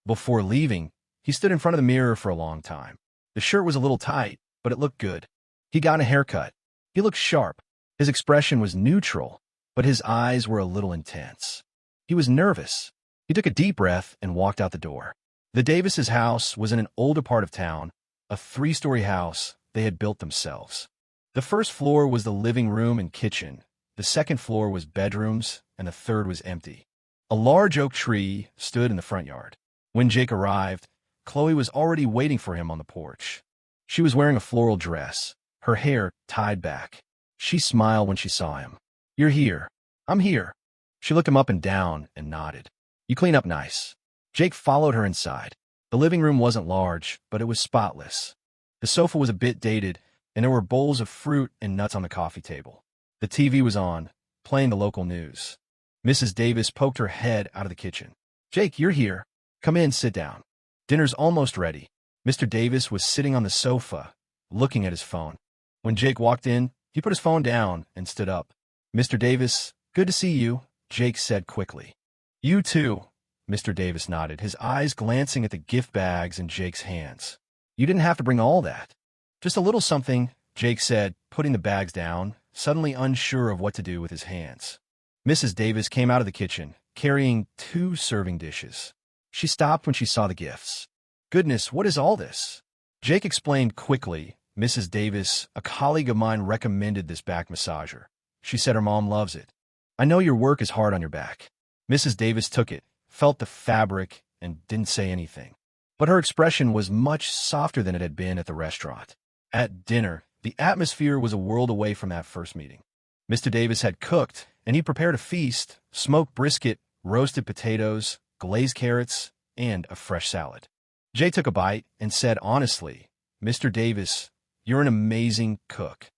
S1: Before leaving, he stood in front of the mirror for a long time. The shirt was a little tight, but it looked good. He got a haircut. He looked sharp. His expression was neutral, but his eyes were a little intense. He was nervous. He took a deep breath and walked out the door. The Davises' house was in an older part of town, a 3-story house they had built themselves. The first floor was the living room and kitchen. The second floor was bedrooms, and the third was empty. A large oak tree stood in the front yard. When Jake arrived, Chloe was already waiting for him on the porch. She was wearing a floral dress, her hair tied back. She smiled when she saw him. "You're here." "I'm here." She looked him up and down and nodded. "You clean up nice." Jake followed her inside. The living room wasn't large, but it was spotless. The sofa was a bit dated, and there were bowls of fruit and nuts on the coffee table. The TV was on, playing the local news. Mrs. Davis poked her head out of the kitchen. "Jake, you're here. Come in, sit down. Dinner's almost ready." Mr. Davis was sitting on the sofa, looking at his phone. When Jake walked in, he put his phone down and stood up. "Mr. Davis, good to see you," Jake said quickly. "You too," Mr. Davis nodded, his eyes glancing at the gift bags in Jake's hands. "You didn't have to bring all that." "Just a little something," Jake said, putting the bags down, suddenly unsure of what to do with his hands. Mrs. Davis came out of the kitchen, carrying 2 serving dishes. She stopped when she saw the gifts. "Goodness, what is all this?" Jake explained quickly. "Mrs. Davis, a colleague of mine recommended this back massager. She said her mom loves it. I know your work is hard on your back." Mrs. Davis took it, felt the fabric, and didn't say anything. But her expression was much softer than it had been at the restaurant. At dinner, the atmosphere was a world away from that first meeting. Mr. Davis had cooked, and he prepared a feast: smoked brisket, roasted potatoes, glazed carrots, and a fresh salad. Jay took a bite and said honestly, "Mr. Davis, you're an amazing cook."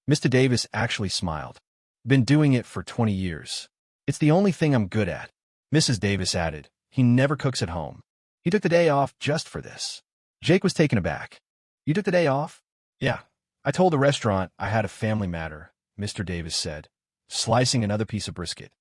S1: Mr. Davis actually smiled. "Been doing it for 20 years. It's the only thing I'm good at." Mrs. Davis added, "He never cooks at home. He took the day off just for this." Jake was taken aback. "You took the day off?" "Yeah. I told the restaurant I had a family matter," Mr. Davis said, slicing another piece of brisket.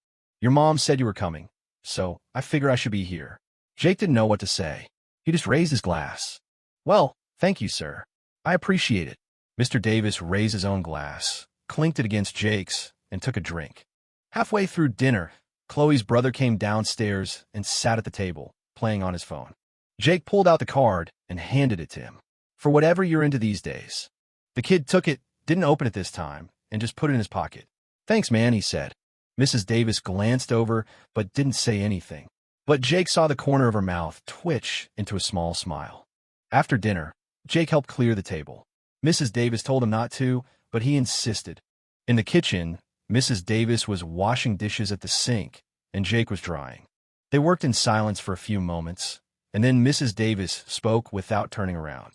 S1: "Your mom said you were coming, so I figure I should be here." Jake didn't know what to say. He just raised his glass. "Well, thank you, sir. I appreciate it." Mr. Davis raised his own glass, clinked it against Jake's, and took a drink. Halfway through dinner, Chloe's brother came downstairs and sat at the table, playing on his phone. Jake pulled out the card and handed it to him. For whatever you're into these days. The kid took it, didn't open it this time, and just put it in his pocket. Thanks, man, he said. Mrs. Davis glanced over, but didn't say anything. But Jake saw the corner of her mouth twitch into a small smile. After dinner, Jake helped clear the table. Mrs. Davis told him not to, but he insisted. In the kitchen, Mrs. Davis was washing dishes at the sink, and Jake was drying. They worked in silence for a few moments, and then Mrs. Davis spoke without turning around.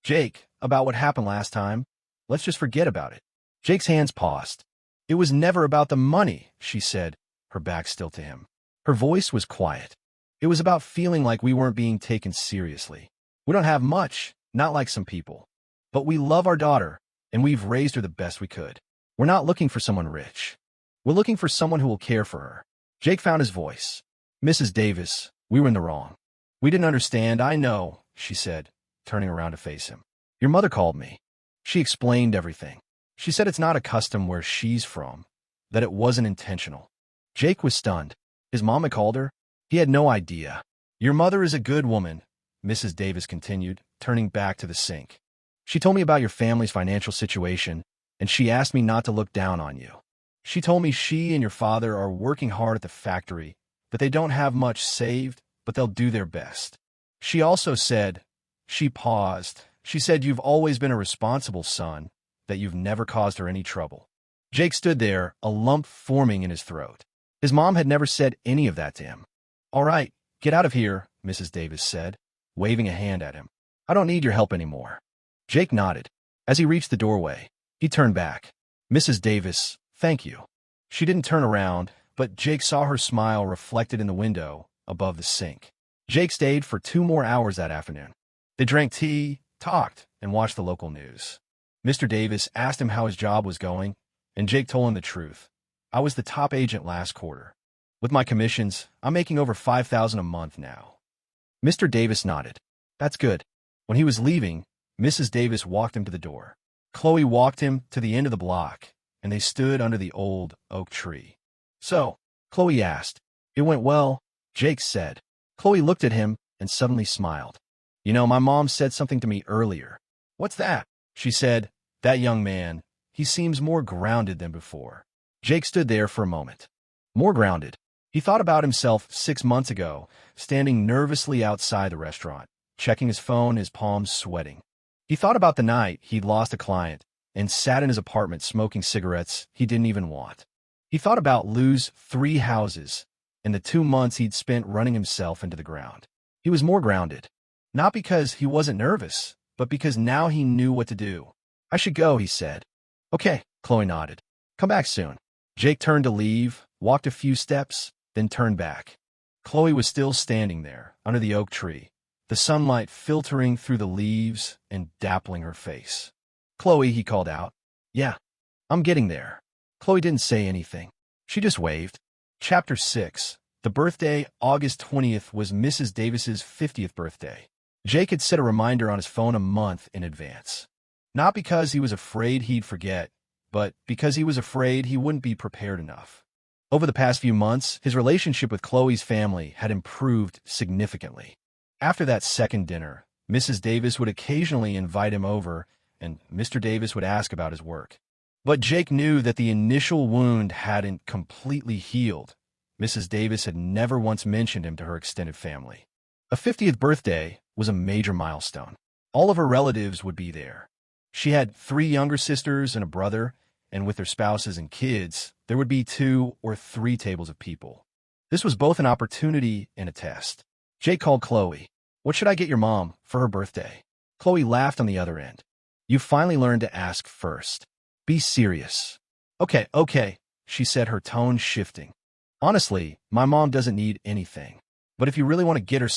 S1: Jake, about what happened last time, let's just forget about it. Jake's hands paused. It was never about the money, she said, her back still to him. Her voice was quiet. It was about feeling like we weren't being taken seriously. We don't have much, not like some people. But we love our daughter, and we've raised her the best we could. We're not looking for someone rich. We're looking for someone who will care for her. Jake found his voice. Mrs. Davis, we were in the wrong. We didn't understand, I know, she said, turning around to face him. Your mother called me. She explained everything. She said it's not a custom where she's from, that it wasn't intentional. Jake was stunned. His mom had called her? He had no idea. Your mother is a good woman, Mrs. Davis continued, turning back to the sink. She told me about your family's financial situation, and she asked me not to look down on you. She told me she and your father are working hard at the factory, that they don't have much saved, but they'll do their best. She also said, she paused, she said you've always been a responsible son, that you've never caused her any trouble. Jake stood there, a lump forming in his throat. His mom had never said any of that to him. All right, get out of here, Mrs. Davis said, waving a hand at him. I don't need your help anymore. Jake nodded. As he reached the doorway, he turned back. Mrs. Davis, thank you. She didn't turn around, but Jake saw her smile reflected in the window above the sink. Jake stayed for 2 more hours that afternoon. They drank tea, talked, and watched the local news. Mr. Davis asked him how his job was going, and Jake told him the truth. I was the top agent last quarter. With my commissions, I'm making over $5,000 a month now. Mr. Davis nodded. That's good. When he was leaving, Mrs. Davis walked him to the door. Chloe walked him to the end of the block, and they stood under the old oak tree. So, Chloe asked. It went well, Jake said. Chloe looked at him and suddenly smiled. You know, my mom said something to me earlier. What's that? She said, that young man, he seems more grounded than before. Jake stood there for a moment. More grounded. He thought about himself 6 months ago, standing nervously outside the restaurant, checking his phone, his palms sweating. He thought about the night he'd lost a client and sat in his apartment smoking cigarettes he didn't even want. He thought about lose 3 houses and the 2 months he'd spent running himself into the ground. He was more grounded. Not because he wasn't nervous, but because now he knew what to do. I should go, he said. Okay, Chloe nodded. Come back soon. Jake turned to leave, walked a few steps, then turned back. Chloe was still standing there, under the oak tree, the sunlight filtering through the leaves and dappling her face. Chloe, he called out. Yeah, I'm getting there. Chloe didn't say anything. She just waved. Chapter 6. The birthday, August 20th, was Mrs. Davis's 50th birthday. Jake had set a reminder on his phone a month in advance. Not because he was afraid he'd forget, but because he was afraid he wouldn't be prepared enough. Over the past few months, his relationship with Chloe's family had improved significantly. After that second dinner, Mrs. Davis would occasionally invite him over, and Mr. Davis would ask about his work. But Jake knew that the initial wound hadn't completely healed. Mrs. Davis had never once mentioned him to her extended family. A 50th birthday was a major milestone. All of her relatives would be there. She had 3 younger sisters and a brother, and with their spouses and kids, there would be 2 or 3 tables of people. This was both an opportunity and a test. Jake called Chloe. What should I get your mom for her birthday? Chloe laughed on the other end. You finally learned to ask first. Be serious. Okay, she said, her tone shifting. Honestly, my mom doesn't need anything. But if you really want to get her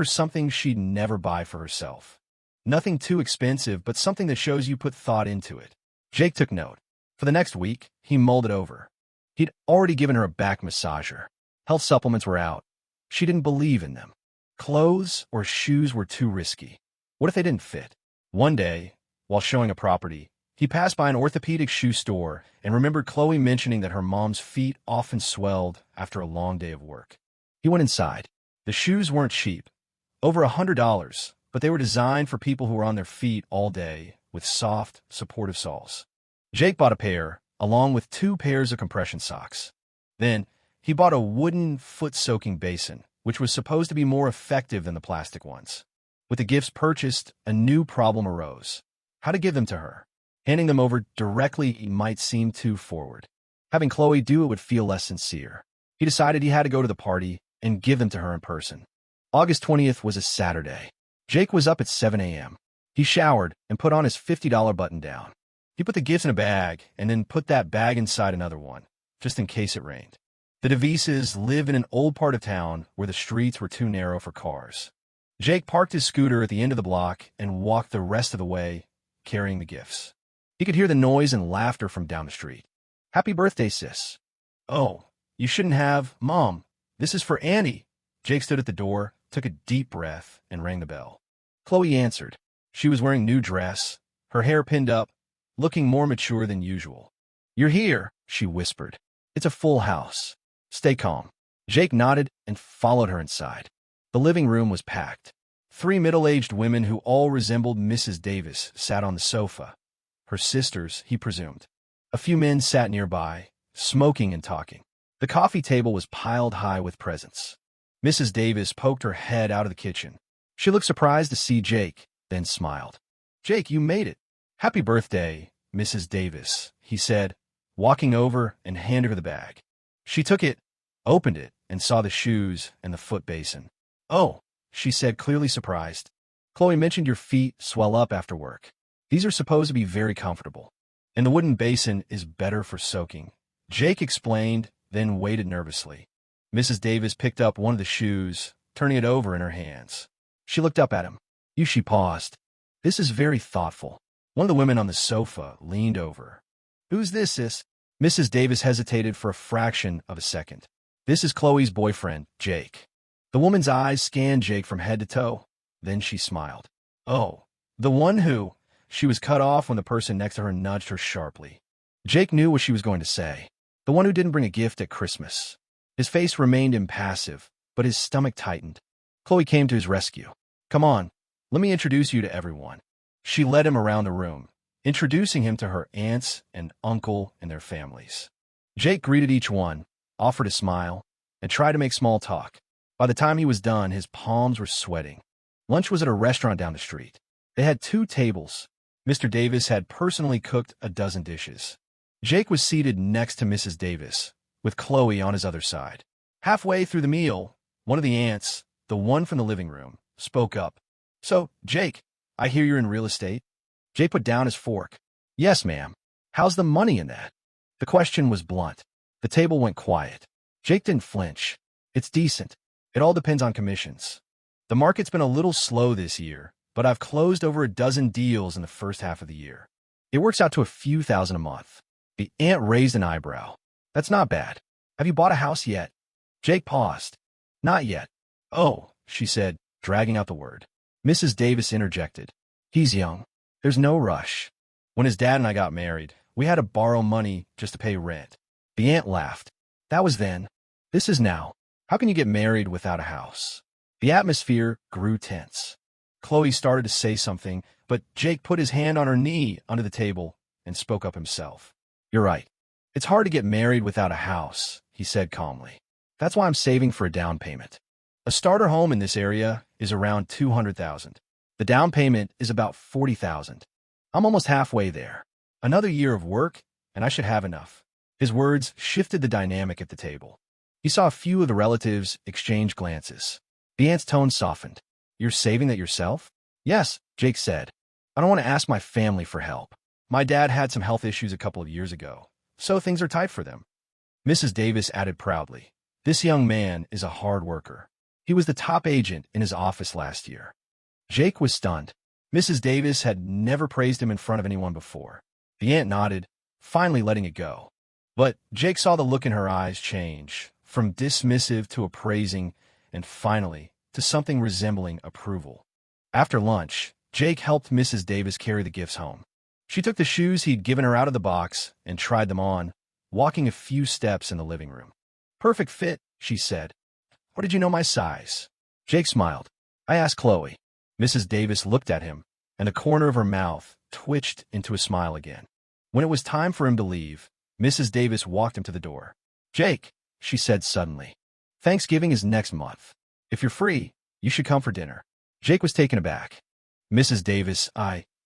S1: something she'd never buy for herself. Nothing too expensive, but something that shows you put thought into it. Jake took note. For the next week, he mulled it over. He'd already given her a back massager. Health supplements were out. She didn't believe in them. Clothes or shoes were too risky. What if they didn't fit? One day, while showing a property. He passed by an orthopedic shoe store and remembered Chloe mentioning that her mom's feet often swelled after a long day of work. He went inside. The shoes weren't cheap, over $100, but they were designed for people who were on their feet all day with soft, supportive soles. Jake bought a pair, along with 2 pairs of compression socks. Then, he bought a wooden foot-soaking basin, which was supposed to be more effective than the plastic ones. With the gifts purchased, a new problem arose: how to give them to her. Handing them over directly might seem too forward. Having Chloe do it would feel less sincere. He decided he had to go to the party and give them to her in person. August 20th was a Saturday. Jake was up at 7 a.m. He showered and put on his $50 button-down. He put the gifts in a bag and then put that bag inside another one, just in case it rained. The DeVises live in an old part of town where the streets were too narrow for cars. Jake parked his scooter at the end of the block and walked the rest of the way, carrying the gifts. He could hear the noise and laughter from down the street. "Happy birthday, sis." "Oh, you shouldn't have, Mom. This is for Annie." Jake stood at the door, took a deep breath, and rang the bell. Chloe answered. She was wearing a new dress, her hair pinned up, looking more mature than usual. "You're here," she whispered. "It's a full house. Stay calm." Jake nodded and followed her inside. The living room was packed. 3 middle-aged women who all resembled Mrs. Davis sat on the sofa. Her sisters, he presumed. A few men sat nearby, smoking and talking. The coffee table was piled high with presents. Mrs. Davis poked her head out of the kitchen. She looked surprised to see Jake, then smiled. "Jake, you made it." "Happy birthday, Mrs. Davis," he said, walking over and handed her the bag. She took it, opened it, and saw the shoes and the foot basin. "Oh," she said, clearly surprised. "Chloe mentioned your feet swell up after work. These are supposed to be very comfortable. And the wooden basin is better for soaking." Jake explained, then waited nervously. Mrs. Davis picked up one of the shoes, turning it over in her hands. She looked up at him. She paused. "This is very thoughtful." One of the women on the sofa leaned over. "Who's this, sis?" Mrs. Davis hesitated for a fraction of a second. "This is Chloe's boyfriend, Jake." The woman's eyes scanned Jake from head to toe. Then she smiled. "Oh, the one who—" She was cut off when the person next to her nudged her sharply. Jake knew what she was going to say. The one who didn't bring a gift at Christmas. His face remained impassive, but his stomach tightened. Chloe came to his rescue. "Come on, let me introduce you to everyone." She led him around the room, introducing him to her aunts and uncle and their families. Jake greeted each one, offered a smile, and tried to make small talk. By the time he was done, his palms were sweating. Lunch was at a restaurant down the street. They had 2 tables. Mr. Davis had personally cooked a dozen dishes. Jake was seated next to Mrs. Davis, with Chloe on his other side. Halfway through the meal, one of the aunts, the one from the living room, spoke up. "So, Jake, I hear you're in real estate?" Jake put down his fork. "Yes, ma'am." "How's the money in that?" The question was blunt. The table went quiet. Jake didn't flinch. "It's decent. It all depends on commissions. The market's been a little slow this year, but I've closed over a dozen deals in the first half of the year. It works out to a few thousand a month." The aunt raised an eyebrow. "That's not bad. Have you bought a house yet?" Jake paused. "Not yet." "Oh," she said, dragging out the word. Mrs. Davis interjected. "He's young. There's no rush. When his dad and I got married, we had to borrow money just to pay rent." The aunt laughed. "That was then. This is now. How can you get married without a house?" The atmosphere grew tense. Chloe started to say something, but Jake put his hand on her knee under the table and spoke up himself. "You're right. It's hard to get married without a house," he said calmly. "That's why I'm saving for a down payment. A starter home in this area is around $200,000. The down payment is about $40,000. I'm almost halfway there. Another year of work, and I should have enough." His words shifted the dynamic at the table. He saw a few of the relatives exchange glances. The aunt's tone softened. "You're saving that yourself?" "Yes," Jake said. "I don't want to ask my family for help. My dad had some health issues a couple of years ago, so things are tight for them." Mrs. Davis added proudly, "This young man is a hard worker. He was the top agent in his office last year." Jake was stunned. Mrs. Davis had never praised him in front of anyone before. The aunt nodded, finally letting it go. But Jake saw the look in her eyes change, from dismissive to appraising, and finally to something resembling approval. After lunch, Jake helped Mrs. Davis carry the gifts home. She took the shoes he'd given her out of the box and tried them on, walking a few steps in the living room. "Perfect fit," she said. "How did you know my size?" Jake smiled. "I asked Chloe." Mrs. Davis looked at him, and the corner of her mouth twitched into a smile again. When it was time for him to leave, Mrs. Davis walked him to the door. "Jake," she said suddenly, "Thanksgiving is next month. If you're free, you should come for dinner." Jake was taken aback. Mrs. Davis,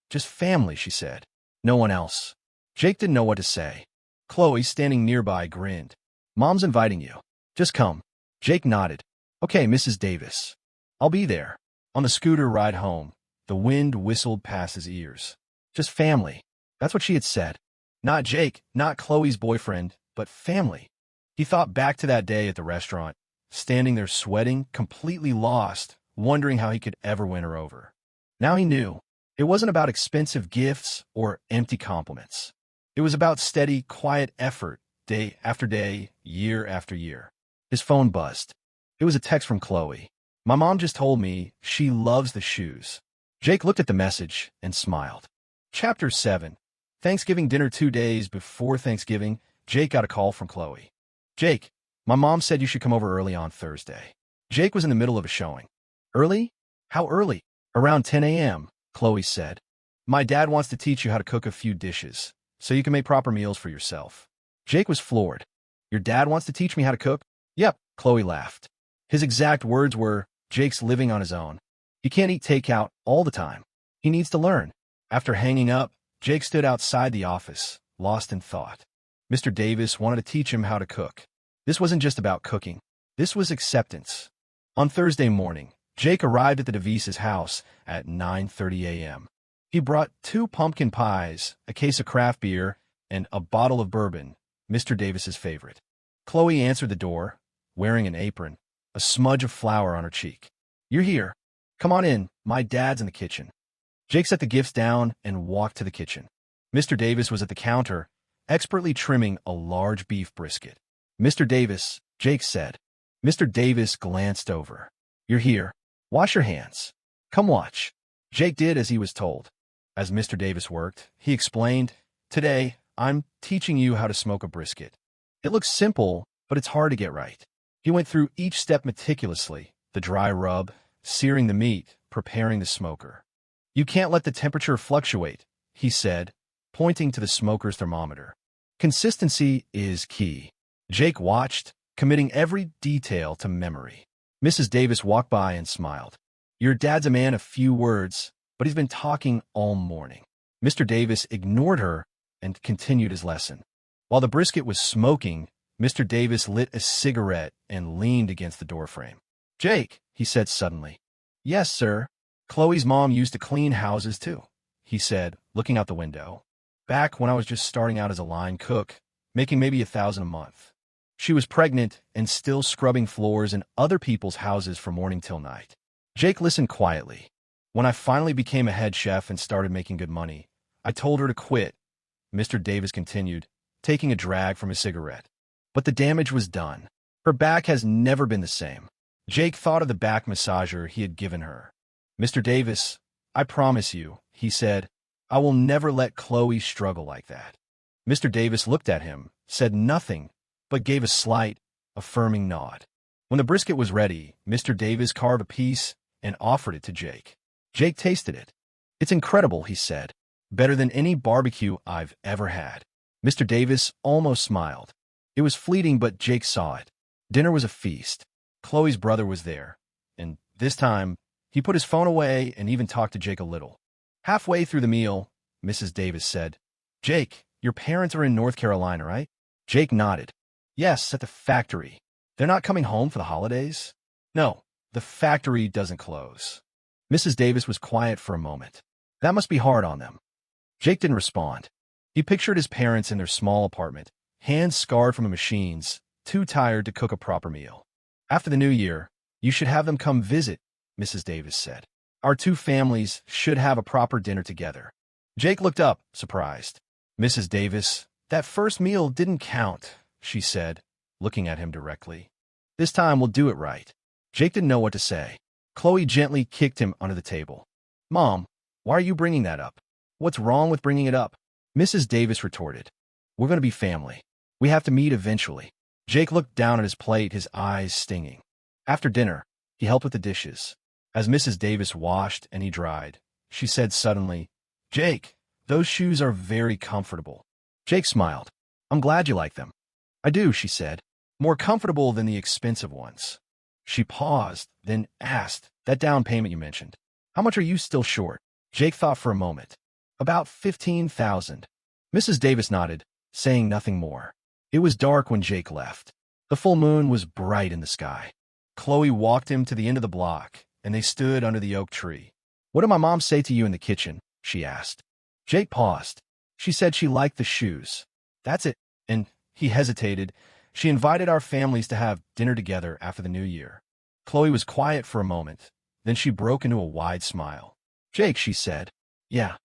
S1: just family," she said. "No one else." Jake didn't know what to say. Chloe, standing nearby, grinned. "Mom's inviting you. Just come." Jake nodded. "Okay, Mrs. Davis. I'll be there." On the scooter ride home, the wind whistled past his ears. Just family. That's what she had said. Not Jake, not Chloe's boyfriend, but family. He thought back to that day at the restaurant, standing there sweating, completely lost, wondering how he could ever win her over. Now he knew. It wasn't about expensive gifts or empty compliments. It was about steady, quiet effort, day after day, year after year. His phone buzzed. It was a text from Chloe. "My mom just told me she loves the shoes." Jake looked at the message and smiled. Chapter 7. Thanksgiving dinner 2 days before Thanksgiving, Jake got a call from Chloe. "Jake, my mom said you should come over early on Thursday." Jake was in the middle of a showing. "Early? How early?" "Around 10 a.m., Chloe said. "My dad wants to teach you how to cook a few dishes, so you can make proper meals for yourself." Jake was floored. "Your dad wants to teach me how to cook?" "Yep," Chloe laughed. His exact words were, "Jake's living on his own. He can't eat takeout all the time. He needs to learn." After hanging up, Jake stood outside the office, lost in thought. Mr. Davis wanted to teach him how to cook. This wasn't just about cooking. This was acceptance. On Thursday morning, Jake arrived at the Davises' house at 9:30 a.m. He brought 2 pumpkin pies, a case of craft beer, and a bottle of bourbon, Mr. Davis's favorite. Chloe answered the door, wearing an apron, a smudge of flour on her cheek. "You're here. Come on in. My dad's in the kitchen." Jake set the gifts down and walked to the kitchen. Mr. Davis was at the counter, expertly trimming a large beef brisket. "Mr. Davis," Jake said. Mr. Davis glanced over. "You're here. Wash your hands. Come watch." Jake did as he was told. As Mr. Davis worked, he explained, "Today, I'm teaching you how to smoke a brisket. It looks simple, but it's hard to get right." He went through each step meticulously, the dry rub, searing the meat, preparing the smoker. "You can't let the temperature fluctuate," he said, pointing to the smoker's thermometer. "Consistency is key." Jake watched, committing every detail to memory. Mrs. Davis walked by and smiled. "Your dad's a man of few words, but he's been talking all morning." Mr. Davis ignored her and continued his lesson. While the brisket was smoking, Mr. Davis lit a cigarette and leaned against the doorframe. "Jake," he said suddenly. "Yes, sir. Chloe's mom used to clean houses too," he said, looking out the window. "Back when I was just starting out as a line cook, making maybe $1,000 a month. She was pregnant and still scrubbing floors in other people's houses from morning till night." Jake listened quietly. "When I finally became a head chef and started making good money, I told her to quit," Mr. Davis continued, taking a drag from his cigarette. "But the damage was done. Her back has never been the same." Jake thought of the back massager he had given her. "Mr. Davis, I promise you," he said, "I will never let Chloe struggle like that." Mr. Davis looked at him, said nothing, but gave a slight, affirming nod. When the brisket was ready, Mr. Davis carved a piece and offered it to Jake. Jake tasted it. "It's incredible," he said. "Better than any barbecue I've ever had." Mr. Davis almost smiled. It was fleeting, but Jake saw it. Dinner was a feast. Chloe's brother was there, and this time, he put his phone away and even talked to Jake a little. Halfway through the meal, Mrs. Davis said, "Jake, your parents are in North Carolina, right?" Jake nodded. "Yes, at the factory. They're not coming home for the holidays?" "No, the factory doesn't close." Mrs. Davis was quiet for a moment. "That must be hard on them." Jake didn't respond. He pictured his parents in their small apartment, hands scarred from the machines, too tired to cook a proper meal. "After the new year, you should have them come visit," Mrs. Davis said. "Our 2 families should have a proper dinner together." Jake looked up, surprised. "Mrs. Davis, that first meal didn't count," she said, looking at him directly. "This time we'll do it right." Jake didn't know what to say. Chloe gently kicked him under the table. "Mom, Why are you bringing that up? What's wrong with bringing it up? Mrs. Davis retorted. We're going to be family. We have to meet eventually. Jake looked down at his plate, his eyes stinging. After dinner, he helped with the dishes. As Mrs. Davis washed and he dried, she said suddenly, Jake, those shoes are very comfortable. Jake smiled. I'm glad you like them. I do, she said. More comfortable than the expensive ones. She paused, then asked, that down payment you mentioned. How much are you still short? Jake thought for a moment. About $15,000. Mrs. Davis nodded, saying nothing more. It was dark when Jake left. The full moon was bright in the sky. Chloe walked him to the end of the block, and they stood under the oak tree. What did my mom say to you in the kitchen? She asked. Jake paused. She said she liked the shoes. That's it. And he hesitated. She invited our families to have dinner together after the new year. Chloe was quiet for a moment. Then she broke into a wide smile. Jake, she said. Yeah.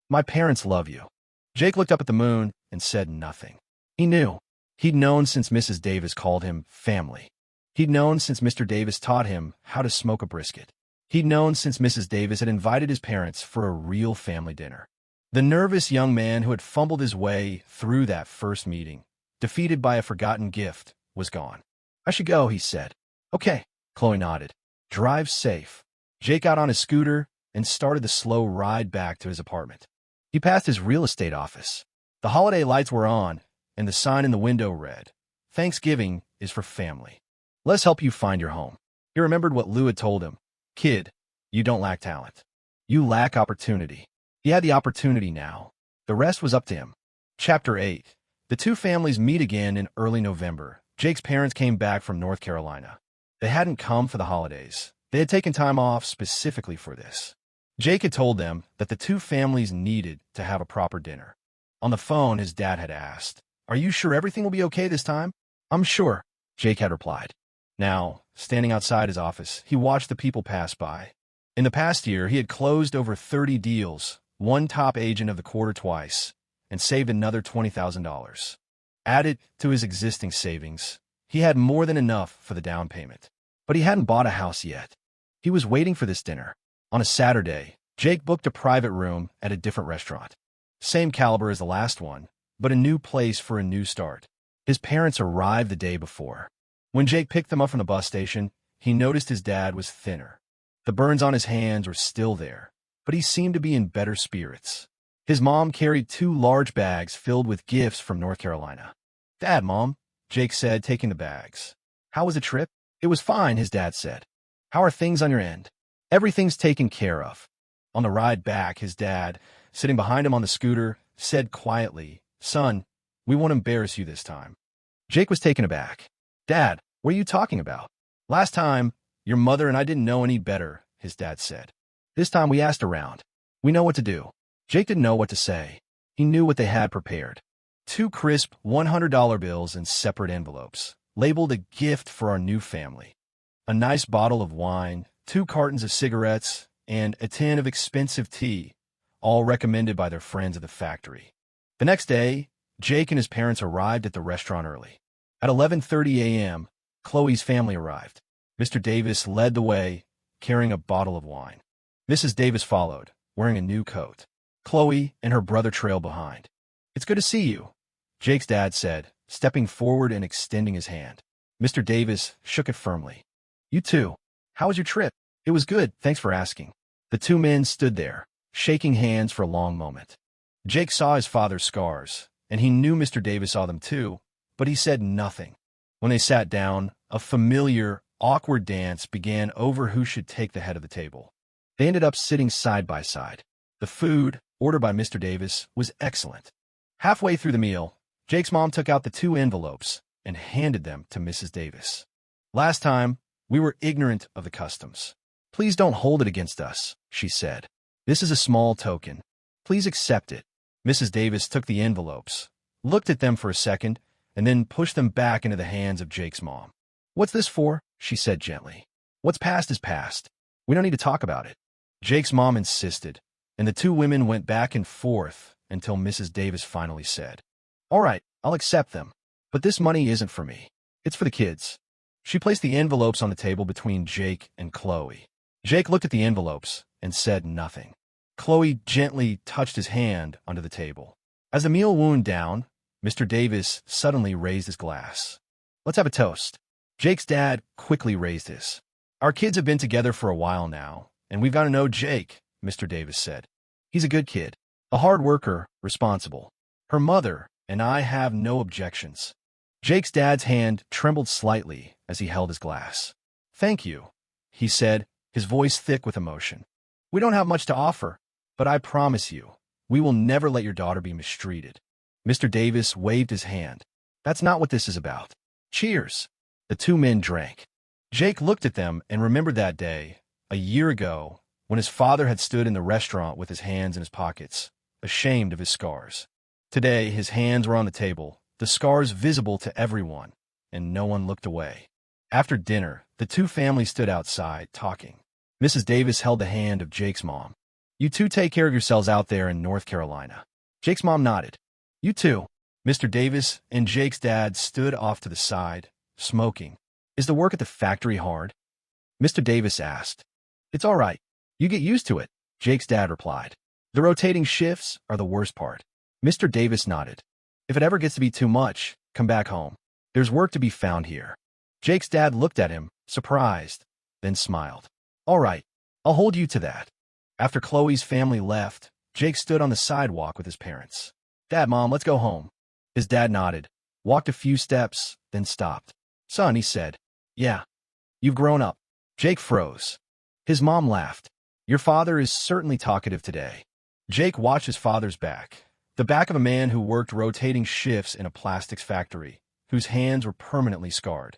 S1: My parents love you. Jake looked up at the moon and said nothing. He knew. He'd known since Mrs. Davis called him family. He'd known since Mr. Davis taught him how to smoke a brisket. He'd known since Mrs. Davis had invited his parents for a real family dinner. The nervous young man who had fumbled his way through that first meeting, defeated by a forgotten gift, was gone. I should go, he said. Okay, Chloe nodded. Drive safe. Jake got on his scooter and started the slow ride back to his apartment. He passed his real estate office. The holiday lights were on, and the sign in the window read, Thanksgiving is for family. Let's help you find your home. He remembered what Lou had told him. Kid, you don't lack talent. You lack opportunity. He had the opportunity now. The rest was up to him. Chapter 8. The two families meet again in early November. Jake's parents came back from North Carolina. They hadn't come for the holidays. They had taken time off specifically for this. Jake had told them that the two families needed to have a proper dinner. On the phone, his dad had asked, Are you sure everything will be okay this time? I'm sure, Jake had replied. Now, standing outside his office, he watched the people pass by. In the past year, he had closed over 30 deals, won top agent of the quarter twice, and saved another $20,000. Added to his existing savings, he had more than enough for the down payment. But he hadn't bought a house yet. He was waiting for this dinner. On a Saturday, Jake booked a private room at a different restaurant. Same caliber as the last one, but a new place for a new start. His parents arrived the day before. When Jake picked them up from the bus station, he noticed his dad was thinner. The burns on his hands were still there, but he seemed to be in better spirits. His mom carried 2 large bags filled with gifts from North Carolina. Dad, Mom, Jake said, taking the bags. How was the trip? It was fine, his dad said. How are things on your end? Everything's taken care of. On the ride back, his dad, sitting behind him on the scooter, said quietly, Son, we won't embarrass you this time. Jake was taken aback. Dad, what are you talking about? Last time, your mother and I didn't know any better, his dad said. This time we asked around. We know what to do. Jake didn't know what to say. He knew what they had prepared. 2 crisp $100 bills in separate envelopes, labeled a gift for our new family. A nice bottle of wine, 2 cartons of cigarettes, and a tin of expensive tea, all recommended by their friends at the factory. The next day, Jake and his parents arrived at the restaurant early. At 11:30 a.m., Chloe's family arrived. Mr. Davis led the way, carrying a bottle of wine. Mrs. Davis followed, wearing a new coat. Chloe and her brother trailed behind. It's good to see you, Jake's dad said, stepping forward and extending his hand. Mr. Davis shook it firmly. You too. How was your trip? It was good, thanks for asking. The 2 men stood there, shaking hands for a long moment. Jake saw his father's scars, and he knew Mr. Davis saw them too, but he said nothing. When they sat down, a familiar, awkward dance began over who should take the head of the table. They ended up sitting side by side. The food, ordered by Mr. Davis, was excellent. Halfway through the meal, Jake's mom took out the 2 envelopes and handed them to Mrs. Davis. Last time, we were ignorant of the customs. Please don't hold it against us, she said. This is a small token. Please accept it. Mrs. Davis took the envelopes, looked at them for a second, and then pushed them back into the hands of Jake's mom. What's this for? She said gently. What's past is past. We don't need to talk about it. Jake's mom insisted, and the 2 women went back and forth until Mrs. Davis finally said, All right, I'll accept them, but this money isn't for me. It's for the kids. She placed the envelopes on the table between Jake and Chloe. Jake looked at the envelopes and said nothing. Chloe gently touched his hand under the table. As the meal wound down, Mr. Davis suddenly raised his glass. Let's have a toast. Jake's dad quickly raised his. Our kids have been together for a while now, and we've got to know Jake, Mr. Davis said. He's a good kid, a hard worker, responsible. Her mother and I have no objections. Jake's dad's hand trembled slightly as he held his glass. Thank you, he said, his voice thick with emotion. We don't have much to offer, but I promise you, we will never let your daughter be mistreated. Mr. Davis waved his hand. That's not what this is about. Cheers. The two men drank. Jake looked at them and remembered that day, a year ago, when his father had stood in the restaurant with his hands in his pockets, ashamed of his scars. Today, his hands were on the table, the scars visible to everyone, and no one looked away. After dinner, the two families stood outside, talking. Mrs. Davis held the hand of Jake's mom. You two take care of yourselves out there in North Carolina. Jake's mom nodded. You too. Mr. Davis and Jake's dad stood off to the side, smoking. Is the work at the factory hard? Mr. Davis asked. It's all right. You get used to it, Jake's dad replied. The rotating shifts are the worst part. Mr. Davis nodded. If it ever gets to be too much, come back home. There's work to be found here. Jake's dad looked at him, surprised, then smiled. All right, I'll hold you to that. After Chloe's family left, Jake stood on the sidewalk with his parents. Dad, Mom, let's go home. His dad nodded, walked a few steps, then stopped. Son, he said. Yeah, you've grown up. Jake froze. His mom laughed. Your father is certainly talkative today. Jake watched his father's back, the back of a man who worked rotating shifts in a plastics factory, whose hands were permanently scarred.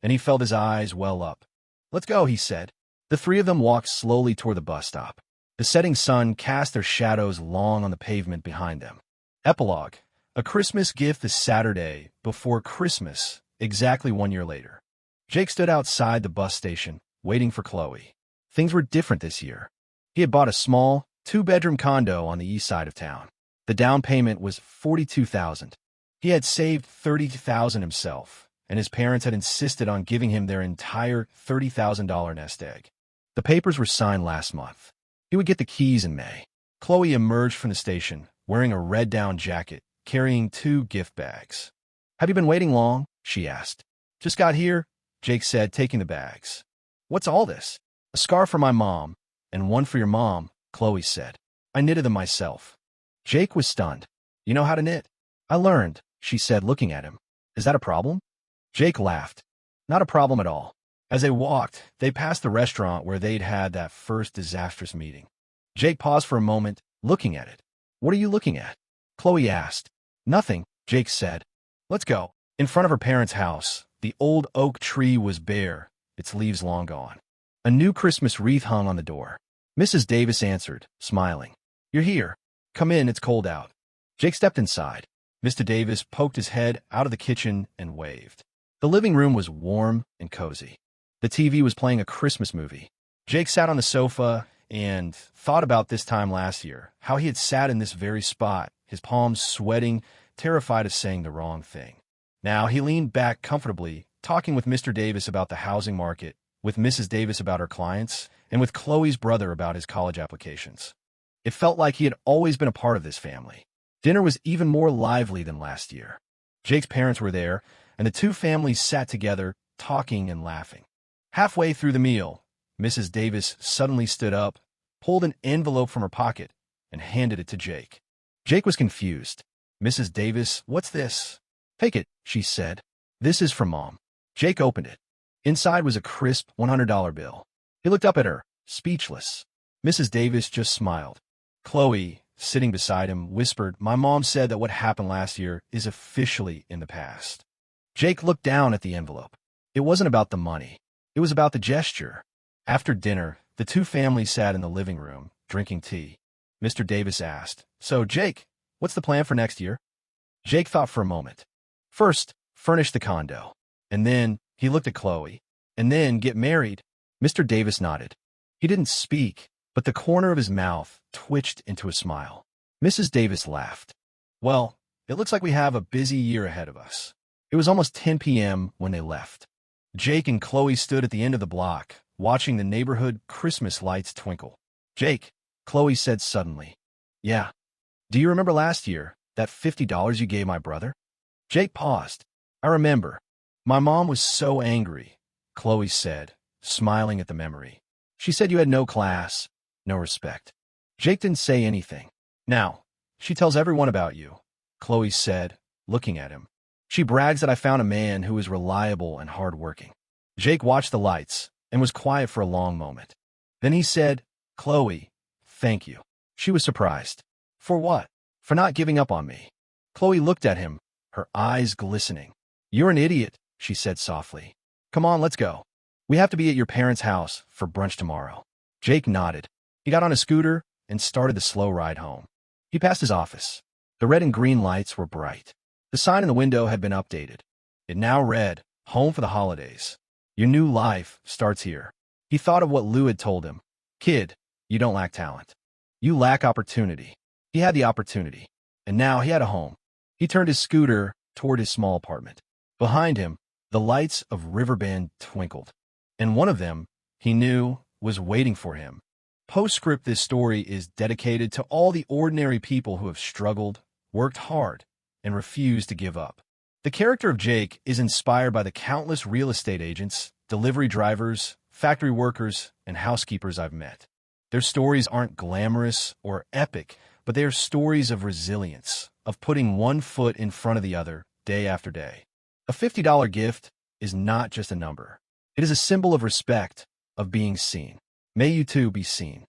S1: And he felt his eyes well up. Let's go, he said. The three of them walked slowly toward the bus stop. The setting sun cast their shadows long on the pavement behind them. Epilogue. A Christmas gift this Saturday before Christmas, exactly 1 year later. Jake stood outside the bus station, waiting for Chloe. Things were different this year. He had bought a small, two-bedroom condo on the east side of town. The down payment was $42,000. He had saved $30,000 himself, and his parents had insisted on giving him their entire $30,000 nest egg. The papers were signed last month. He would get the keys in May. Chloe emerged from the station, wearing a red down jacket, carrying 2 gift bags. Have you been waiting long? She asked. Just got here, Jake said, taking the bags. What's all this? A scarf for my mom, and one for your mom, Chloe said. I knitted them myself. Jake was stunned. You know how to knit? I learned, she said, looking at him. Is that a problem? Jake laughed. Not a problem at all. As they walked, they passed the restaurant where they'd had that first disastrous meeting. Jake paused for a moment, looking at it. What are you looking at? Chloe asked. Nothing, Jake said. Let's go. In front of her parents' house, the old oak tree was bare, its leaves long gone. A new Christmas wreath hung on the door. Mrs. Davis answered, smiling. You're here. Come in, it's cold out. Jake stepped inside. Mr. Davis poked his head out of the kitchen and waved. The living room was warm and cozy. The TV was playing a Christmas movie. Jake sat on the sofa and thought about this time last year, how he had sat in this very spot, his palms sweating, terrified of saying the wrong thing. Now he leaned back comfortably, talking with Mr. Davis about the housing market, with Mrs. Davis about her clients, and with Chloe's brother about his college applications. It felt like he had always been a part of this family. Dinner was even more lively than last year. Jake's parents were there, and the two families sat together, talking and laughing. Halfway through the meal, Mrs. Davis suddenly stood up, pulled an envelope from her pocket, and handed it to Jake. Jake was confused. Mrs. Davis, what's this? Take it, she said. This is from Mom. Jake opened it. Inside was a crisp $100 bill. He looked up at her, speechless. Mrs. Davis just smiled. Chloe, sitting beside him, whispered, My mom said that what happened last year is officially in the past. Jake looked down at the envelope. It wasn't about the money. It was about the gesture. After dinner, the two families sat in the living room, drinking tea. Mr. Davis asked, So, Jake, what's the plan for next year? Jake thought for a moment. First, furnish the condo. And then, he looked at Chloe. And then, get married. Mr. Davis nodded. He didn't speak, but the corner of his mouth twitched into a smile. Mrs. Davis laughed. Well, it looks like we have a busy year ahead of us. It was almost 10 p.m. when they left. Jake and Chloe stood at the end of the block, watching the neighborhood Christmas lights twinkle. Jake, Chloe said suddenly. Yeah. Do you remember last year, that $50 you gave my brother? Jake paused. I remember. My mom was so angry, Chloe said, smiling at the memory. She said you had no class, no respect. Jake didn't say anything. Now, she tells everyone about you, Chloe said, looking at him. She brags that I found a man who is reliable and hardworking. Jake watched the lights and was quiet for a long moment. Then he said, Chloe, thank you. She was surprised. For what? For not giving up on me. Chloe looked at him, her eyes glistening. You're an idiot, she said softly. Come on, let's go. We have to be at your parents' house for brunch tomorrow. Jake nodded. He got on a scooter and started the slow ride home. He passed his office. The red and green lights were bright. The sign in the window had been updated. It now read, Home for the holidays. Your new life starts here. He thought of what Lou had told him. Kid, you don't lack talent. You lack opportunity. He had the opportunity, and now he had a home. He turned his scooter toward his small apartment. Behind him, the lights of Riverbend twinkled, and one of them, he knew, was waiting for him. Postscript: this story is dedicated to all the ordinary people who have struggled, worked hard, and refused to give up. The character of Jake is inspired by the countless real estate agents, delivery drivers, factory workers, and housekeepers I've met. Their stories aren't glamorous or epic, but they are stories of resilience, of putting one foot in front of the other day after day. A $50 gift is not just a number. It is a symbol of respect, of being seen. May you too be seen.